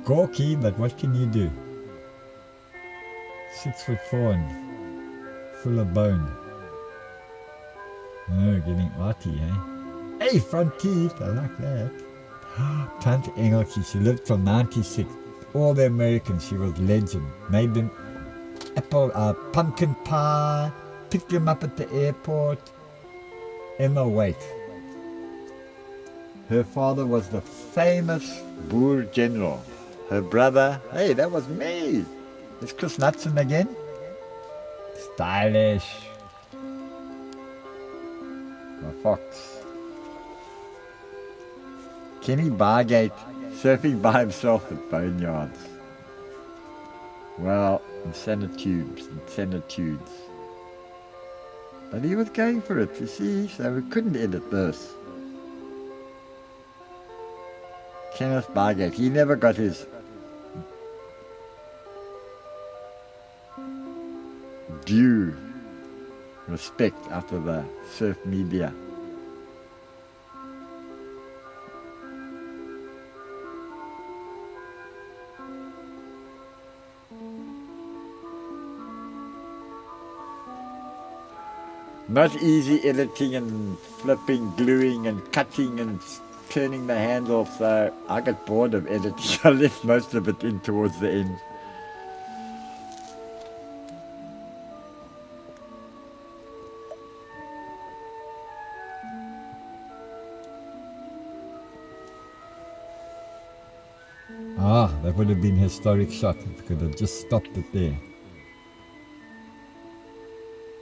Gawky, but what can you do? 6'4" and full of bone. Oh, getting arty, eh? Hey, front teeth, I like that. Tante Engelke, she lived till 96. All the Americans, she was legend. Made them pumpkin pie, picked him up at the airport. Emma Waite. Her father was the famous Boer general. Her brother, hey, that was me. It's Chris Knudsen again. Stylish. The Fox. Kenny Bargate surfing by himself at Boneyards. Well, insanitudes. But he was going for it, you see, so we couldn't edit this. Kenneth Bargate, he never got his due respect out of the surf media. Not easy editing and flipping, gluing and cutting and turning the handle, so I got bored of editing. I left most of it in towards the end. That would have been a historic shot if we could have just stopped it there.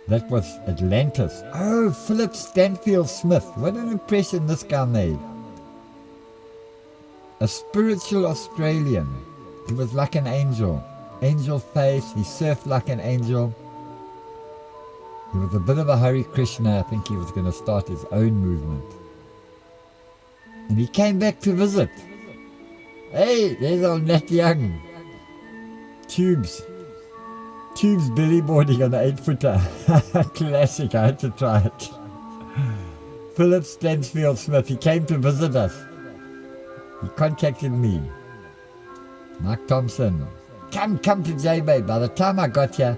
That was Atlantis. Oh, Philip Stanfield Smith. What an impression this guy made. A spiritual Australian. He was like an angel. Angel face. He surfed like an angel. He was a bit of a Hare Krishna. I think he was going to start his own movement. And he came back to visit. Hey, there's old Nat Young. Tubes billyboarding on the 8-footer. Classic, I had to try it. Philip Stansfield Smith, he came to visit us. He contacted me. Mark Thompson, come to JBay. By the time I got here,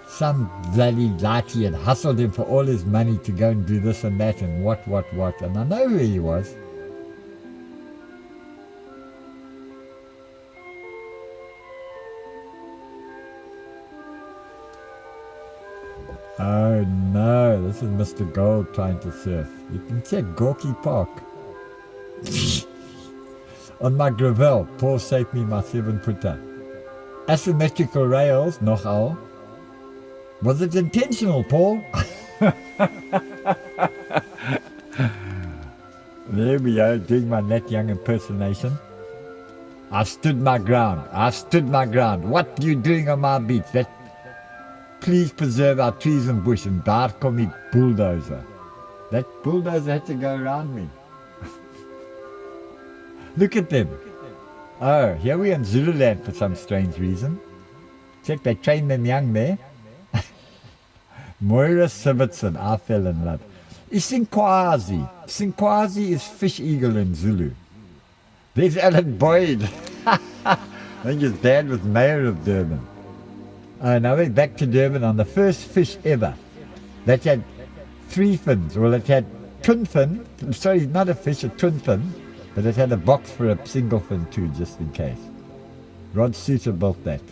some bloody lighty had hustled him for all his money to go and do this and that and what. And I know who he was. Oh no, this is Mr. Gold trying to surf. You can check Gorky Park. On my gravel, Paul saved me my 7-footer. Asymmetrical rails, nogal. Was it intentional, Paul? There we are, doing my Nat Young impersonation. I stood my ground. What you doing on my beach? Please preserve our trees and bush, and daar kom die bulldozer. That bulldozer had to go around me. Look at them. Oh, here we are in Zululand for some strange reason. Check, they trained them young there. Moira Sivertson, I fell in love. Isinkwazi. Isinkwazi is fish eagle in Zulu. There's Alan Boyd. I think his dad was mayor of Durban. Now we're back to Durban on the first fish ever that had 3 fins. Well, it had twin fin. Sorry, not a fish, a twin fin. But it had a box for a single fin too, just in case. Rod Suter built that.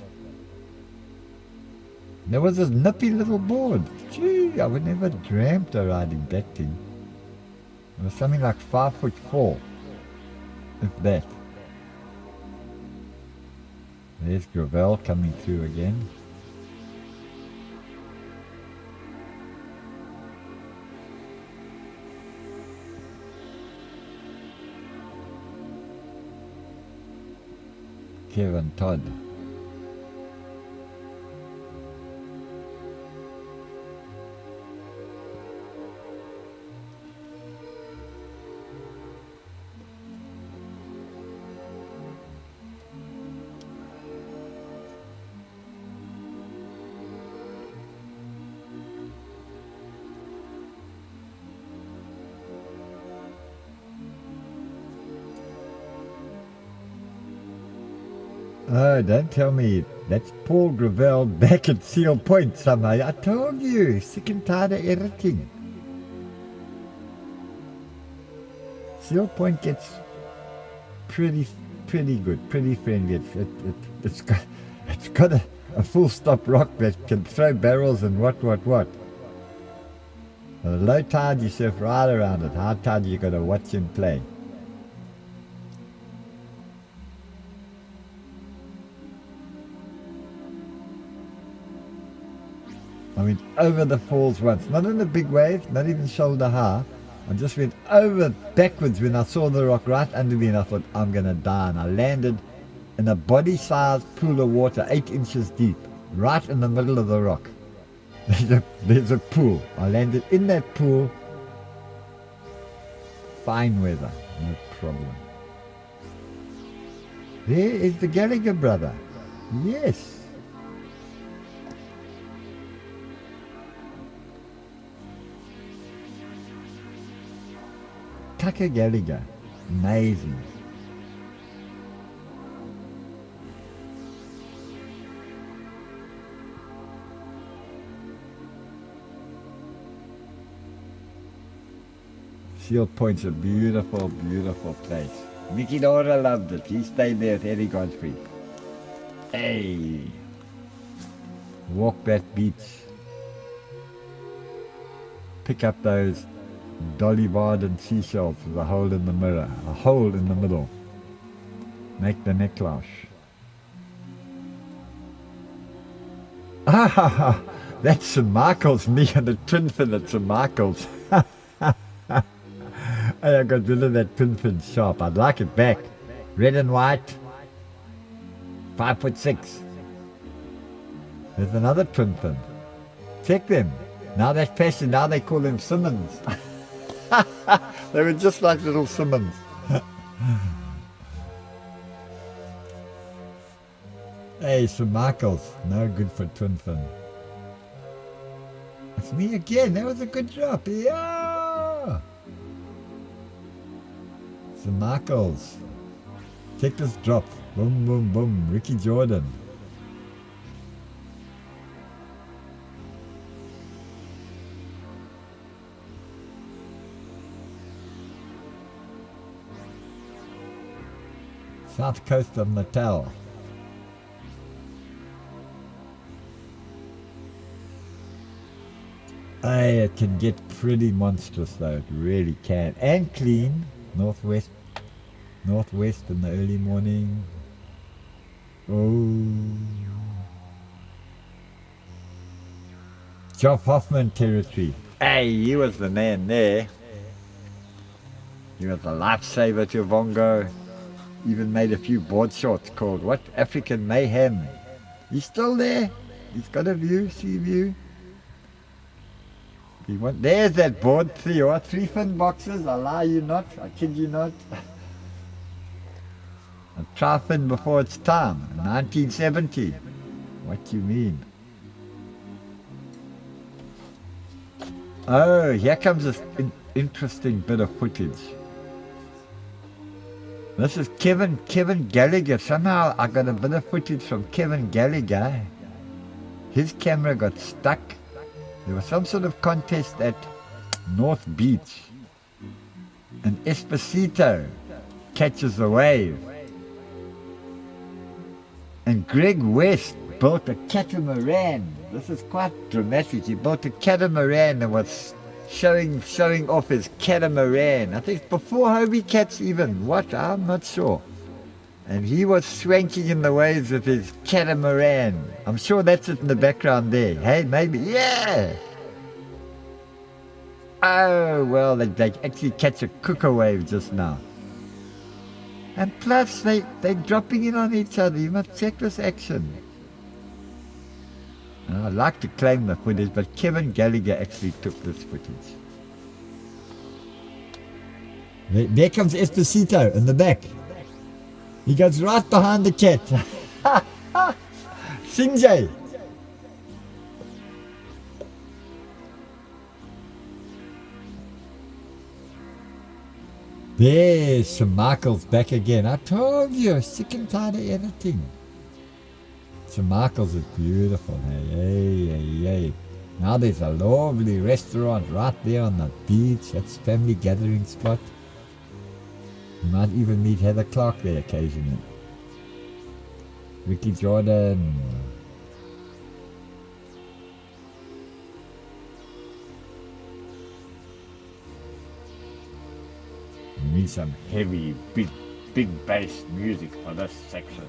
There was this nippy little board. Gee, I would never dreamt of riding that thing. It was something like 5'4", if that. There's Gravel coming through again. Kevin Todd. Oh, don't tell me. That's Paul Gravel back at Seal Point somehow. I told you, sick and tired of editing. Seal Point gets pretty good, pretty friendly. It's got a full stop rock that can throw barrels and what. At a low tide you surf right around it. High tide you got to watch him play. I went over the falls once, not in a big wave, not even shoulder high. I just went over backwards when I saw the rock right under me, and I thought, I'm going to die. And I landed in a body-sized pool of water, 8 inches deep, right in the middle of the rock. There's a pool. I landed in that pool. Fine weather, no problem. There is the Gallagher brother. Yes. Tucker Gallagher. Amazing. Seal Point's a beautiful, beautiful place. Mickey Dora loved it. He stayed there with Eddie Godfrey. Hey! Walk that beach. Pick up those Dolly Varden seashells with a hole in the mirror, a hole in the middle. Make the necklace. Ah, that's St. Michael's, me and the twin fin at St. Michael's. I got rid of that twin fin sharp. I'd like it back. Red and white. 5'6". There's another twin fin. Check them. Now that's fashion. Now they call them Simmons. They were just like little Simmons. Hey, St. Michael's. No good for twin fin. It's me again. That was a good drop. Yeah. St. Michael's. Check this drop. Boom, boom, boom. Ricky Jordan. South coast of Natal. Hey, it can get pretty monstrous though, it really can. And clean. Northwest in the early morning. Oh. Geoff Hoffman territory. Hey, he was the man there. He was a lifesaver to Vongo. Even made a few board shorts called what? African Mayhem. He's still there. He's got a view, sea view. There's that board, 3 fin boxes. I lie you not, I kid you not. A tri-fin before its time, 1970. What do you mean? Oh, here comes this interesting bit of footage. This is Kevin Gallagher. Somehow I got a bit of footage from Kevin Gallagher. His camera got stuck. There was some sort of contest at North Beach. And Esposito catches a wave. And Greg West built a catamaran. This is quite dramatic. He built a catamaran and was showing off his catamaran. I think before Hobie Cats even. What? I'm not sure. And he was swanking in the waves with his catamaran. I'm sure that's it in the background there. Hey, maybe. Yeah! Oh, well, they actually catch a cooker wave just now. And plus, they're dropping in on each other. You must check this action. And I'd like to claim the footage, but Kevin Gallagher actually took this footage. There comes Esposito in the back. He goes right behind the cat. Sinjay. There's St. Michael's back again. I told you, sick and tired of editing. St. Michael's is beautiful. Hey. Now there's a lovely restaurant right there on the beach. That's family gathering spot. You might even meet Heather Clark there occasionally. Ricky Jordan. some heavy, big bass music for this section.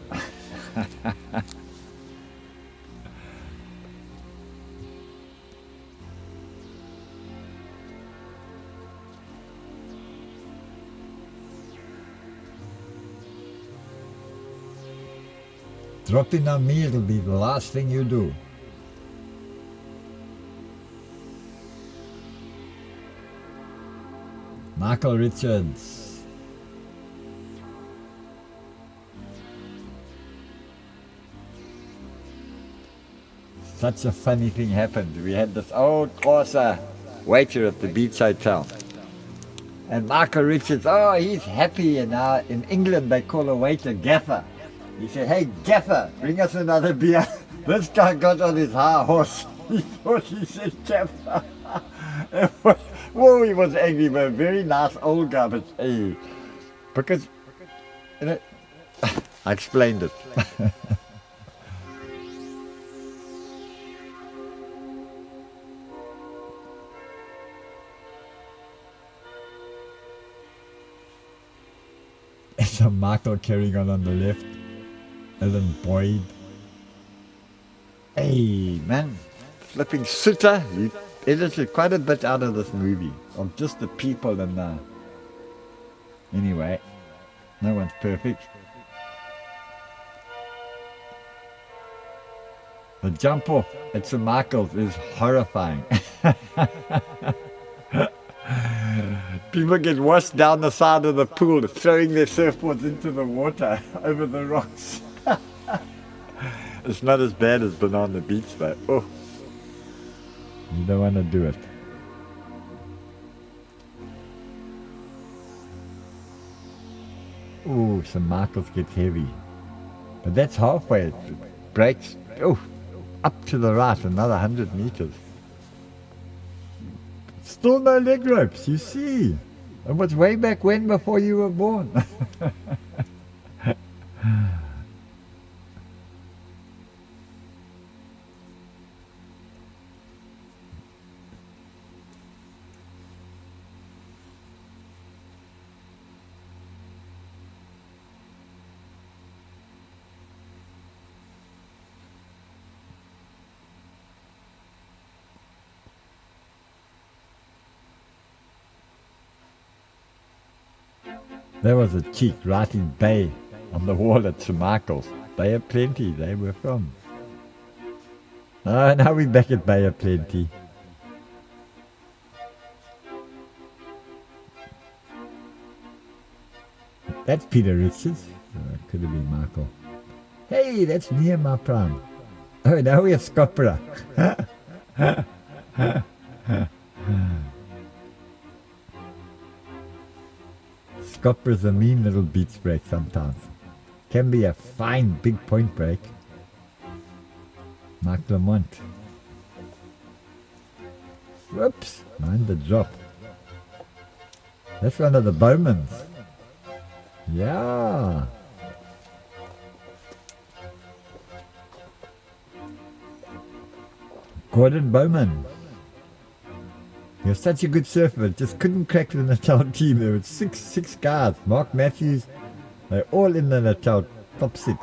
Dropping on me, it'll be the last thing you do. Michael Richards. Such a funny thing happened. We had this old Xhosa waiter at the Beach Hotel. And Michael Richards, oh, he's happy. And now in England they call a waiter gaffer. He said, hey, gaffer, bring us another beer. This guy got on his high horse. He thought he said gaffer. Whoa, he was angry, but a very nice old guy. But hey, because, you know, I explained it. And so Michael carrying on the left. Ellen Boyd. Hey, man. Flipping Sutter. He edited quite a bit out of this movie. Of just the people and the... Anyway. No one's perfect. The jump off at St. Michael's is horrifying. People get washed down the side of the pool, throwing their surfboards into the water over the rocks. It's not as bad as Banana Beach, though. Oh, you don't want to do it. Oh, St. Michael's gets heavy. But that's halfway. It breaks. Oh, up to the right, another 100 meters. Still no leg ropes, you see. It was way back when, before you were born. There was a cheek writing Bay on the wall at St. Michael's. Bay of Plenty, they were from. Oh, now we're back at Bay of Plenty. That's Peter Richards. Could have been Michael. Hey, that's near my prime. Oh, now we have Scopra. Scopra's a mean little beach break sometimes. Can be a fine big point break. Mark Lamont. Whoops, mind the drop. That's one of the Bowmans. Yeah. Gordon Bowman. He was such a good surfer, just couldn't crack the Natal team. There were six guys. Mark Matthews, they're all in the Natal top 6.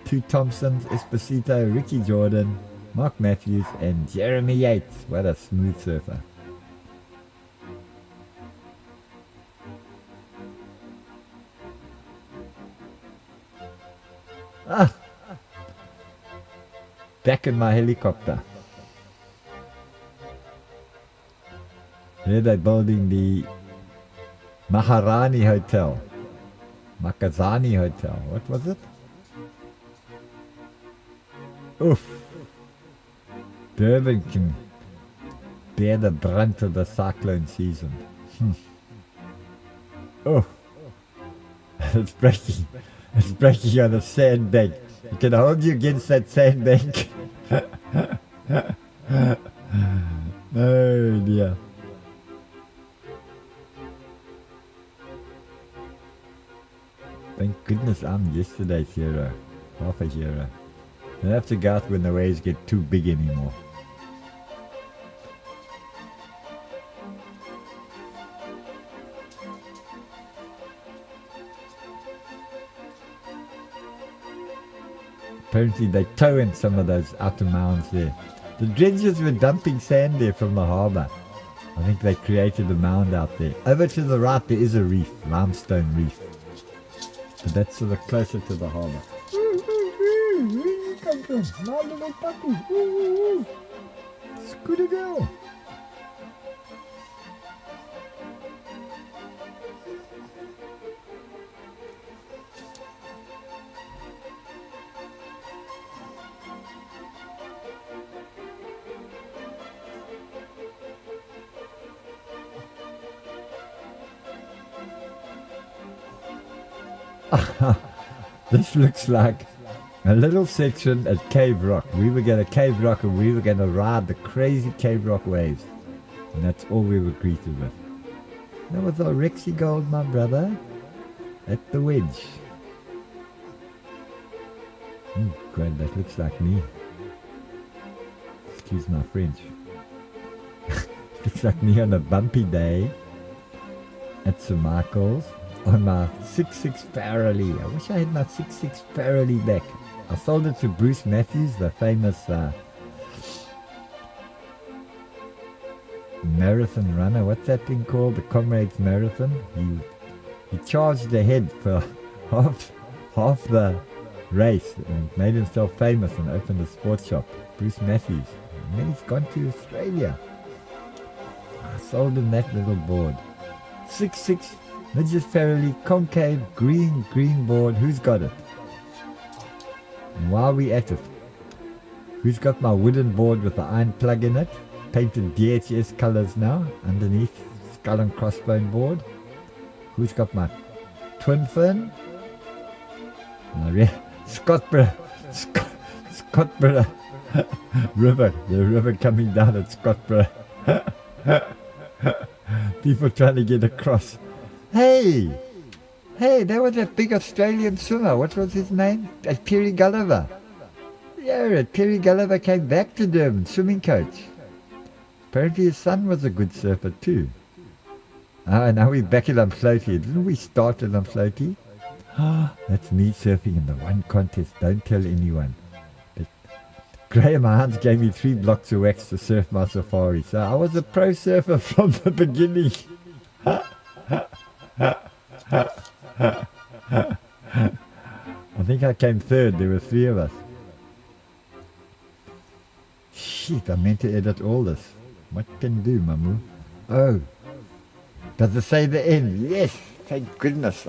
2 Thompsons, Esposito, Ricky Jordan, Mark Matthews, and Jeremy Yates. What a smooth surfer. Ah! Back in my helicopter. There they're building the Maharani Hotel. Makazani Hotel. What was it? Oof. Durban can bear the brunt of the cyclone season. Oh. It's breaking. It's breaking on a sandbank. It can hold you against that sandbank. Oh dear. Thank goodness I'm yesterday's hero. Half a hero. I don't have to go out when the waves get too big anymore. Apparently they tow in some of those outer mounds there. The dredgers were dumping sand there from the harbour. I think they created a mound out there. Over to the right there is a reef, limestone reef. But that's sort of closer to the harbour. Where you come from? My little puppy. Scooter girl. This looks like a little section at Cave Rock. We were going to Cave Rock and we were going to ride the crazy Cave Rock waves. And that's all we were greeted with. That was our Rexy Gold, my brother, at the wedge. Great, that looks like me. Excuse my French. Looks like me on a bumpy day at St. Michael's. On my 6.6 Farrelly. I wish I had my 6.6 Farrelly back. I sold it to Bruce Matthews, the famous marathon runner. What's that thing called? The Comrades Marathon. He charged ahead for half the race and made himself famous and opened a sports shop. Bruce Matthews. And then he's gone to Australia. I sold him that little board. 6.6 Midget Farrelly, concave, green board. Who's got it? And while we at it, who's got my wooden board with the iron plug in it? Painted DHS colours now, underneath skull and crossbone board. Who's got my twin fin? Scottborough River, the river coming down at Scottborough. People trying to get across. Hey, there was that big Australian swimmer. What was his name? Terry Gulliver. Yeah, Terry Gulliver came back to Durban, swimming coach. Apparently his son was a good surfer too. Now we're back in Floaty. Didn't we start in Floaty? That's me surfing in the one contest. Don't tell anyone. But Graham Hynes gave me 3 blocks of wax to surf my safari. So I was a pro surfer from the beginning. I think I came third. There were 3 of us. Shit, I meant to edit all this. What can do, Mamu? Oh, does it say the end? Yes, thank goodness.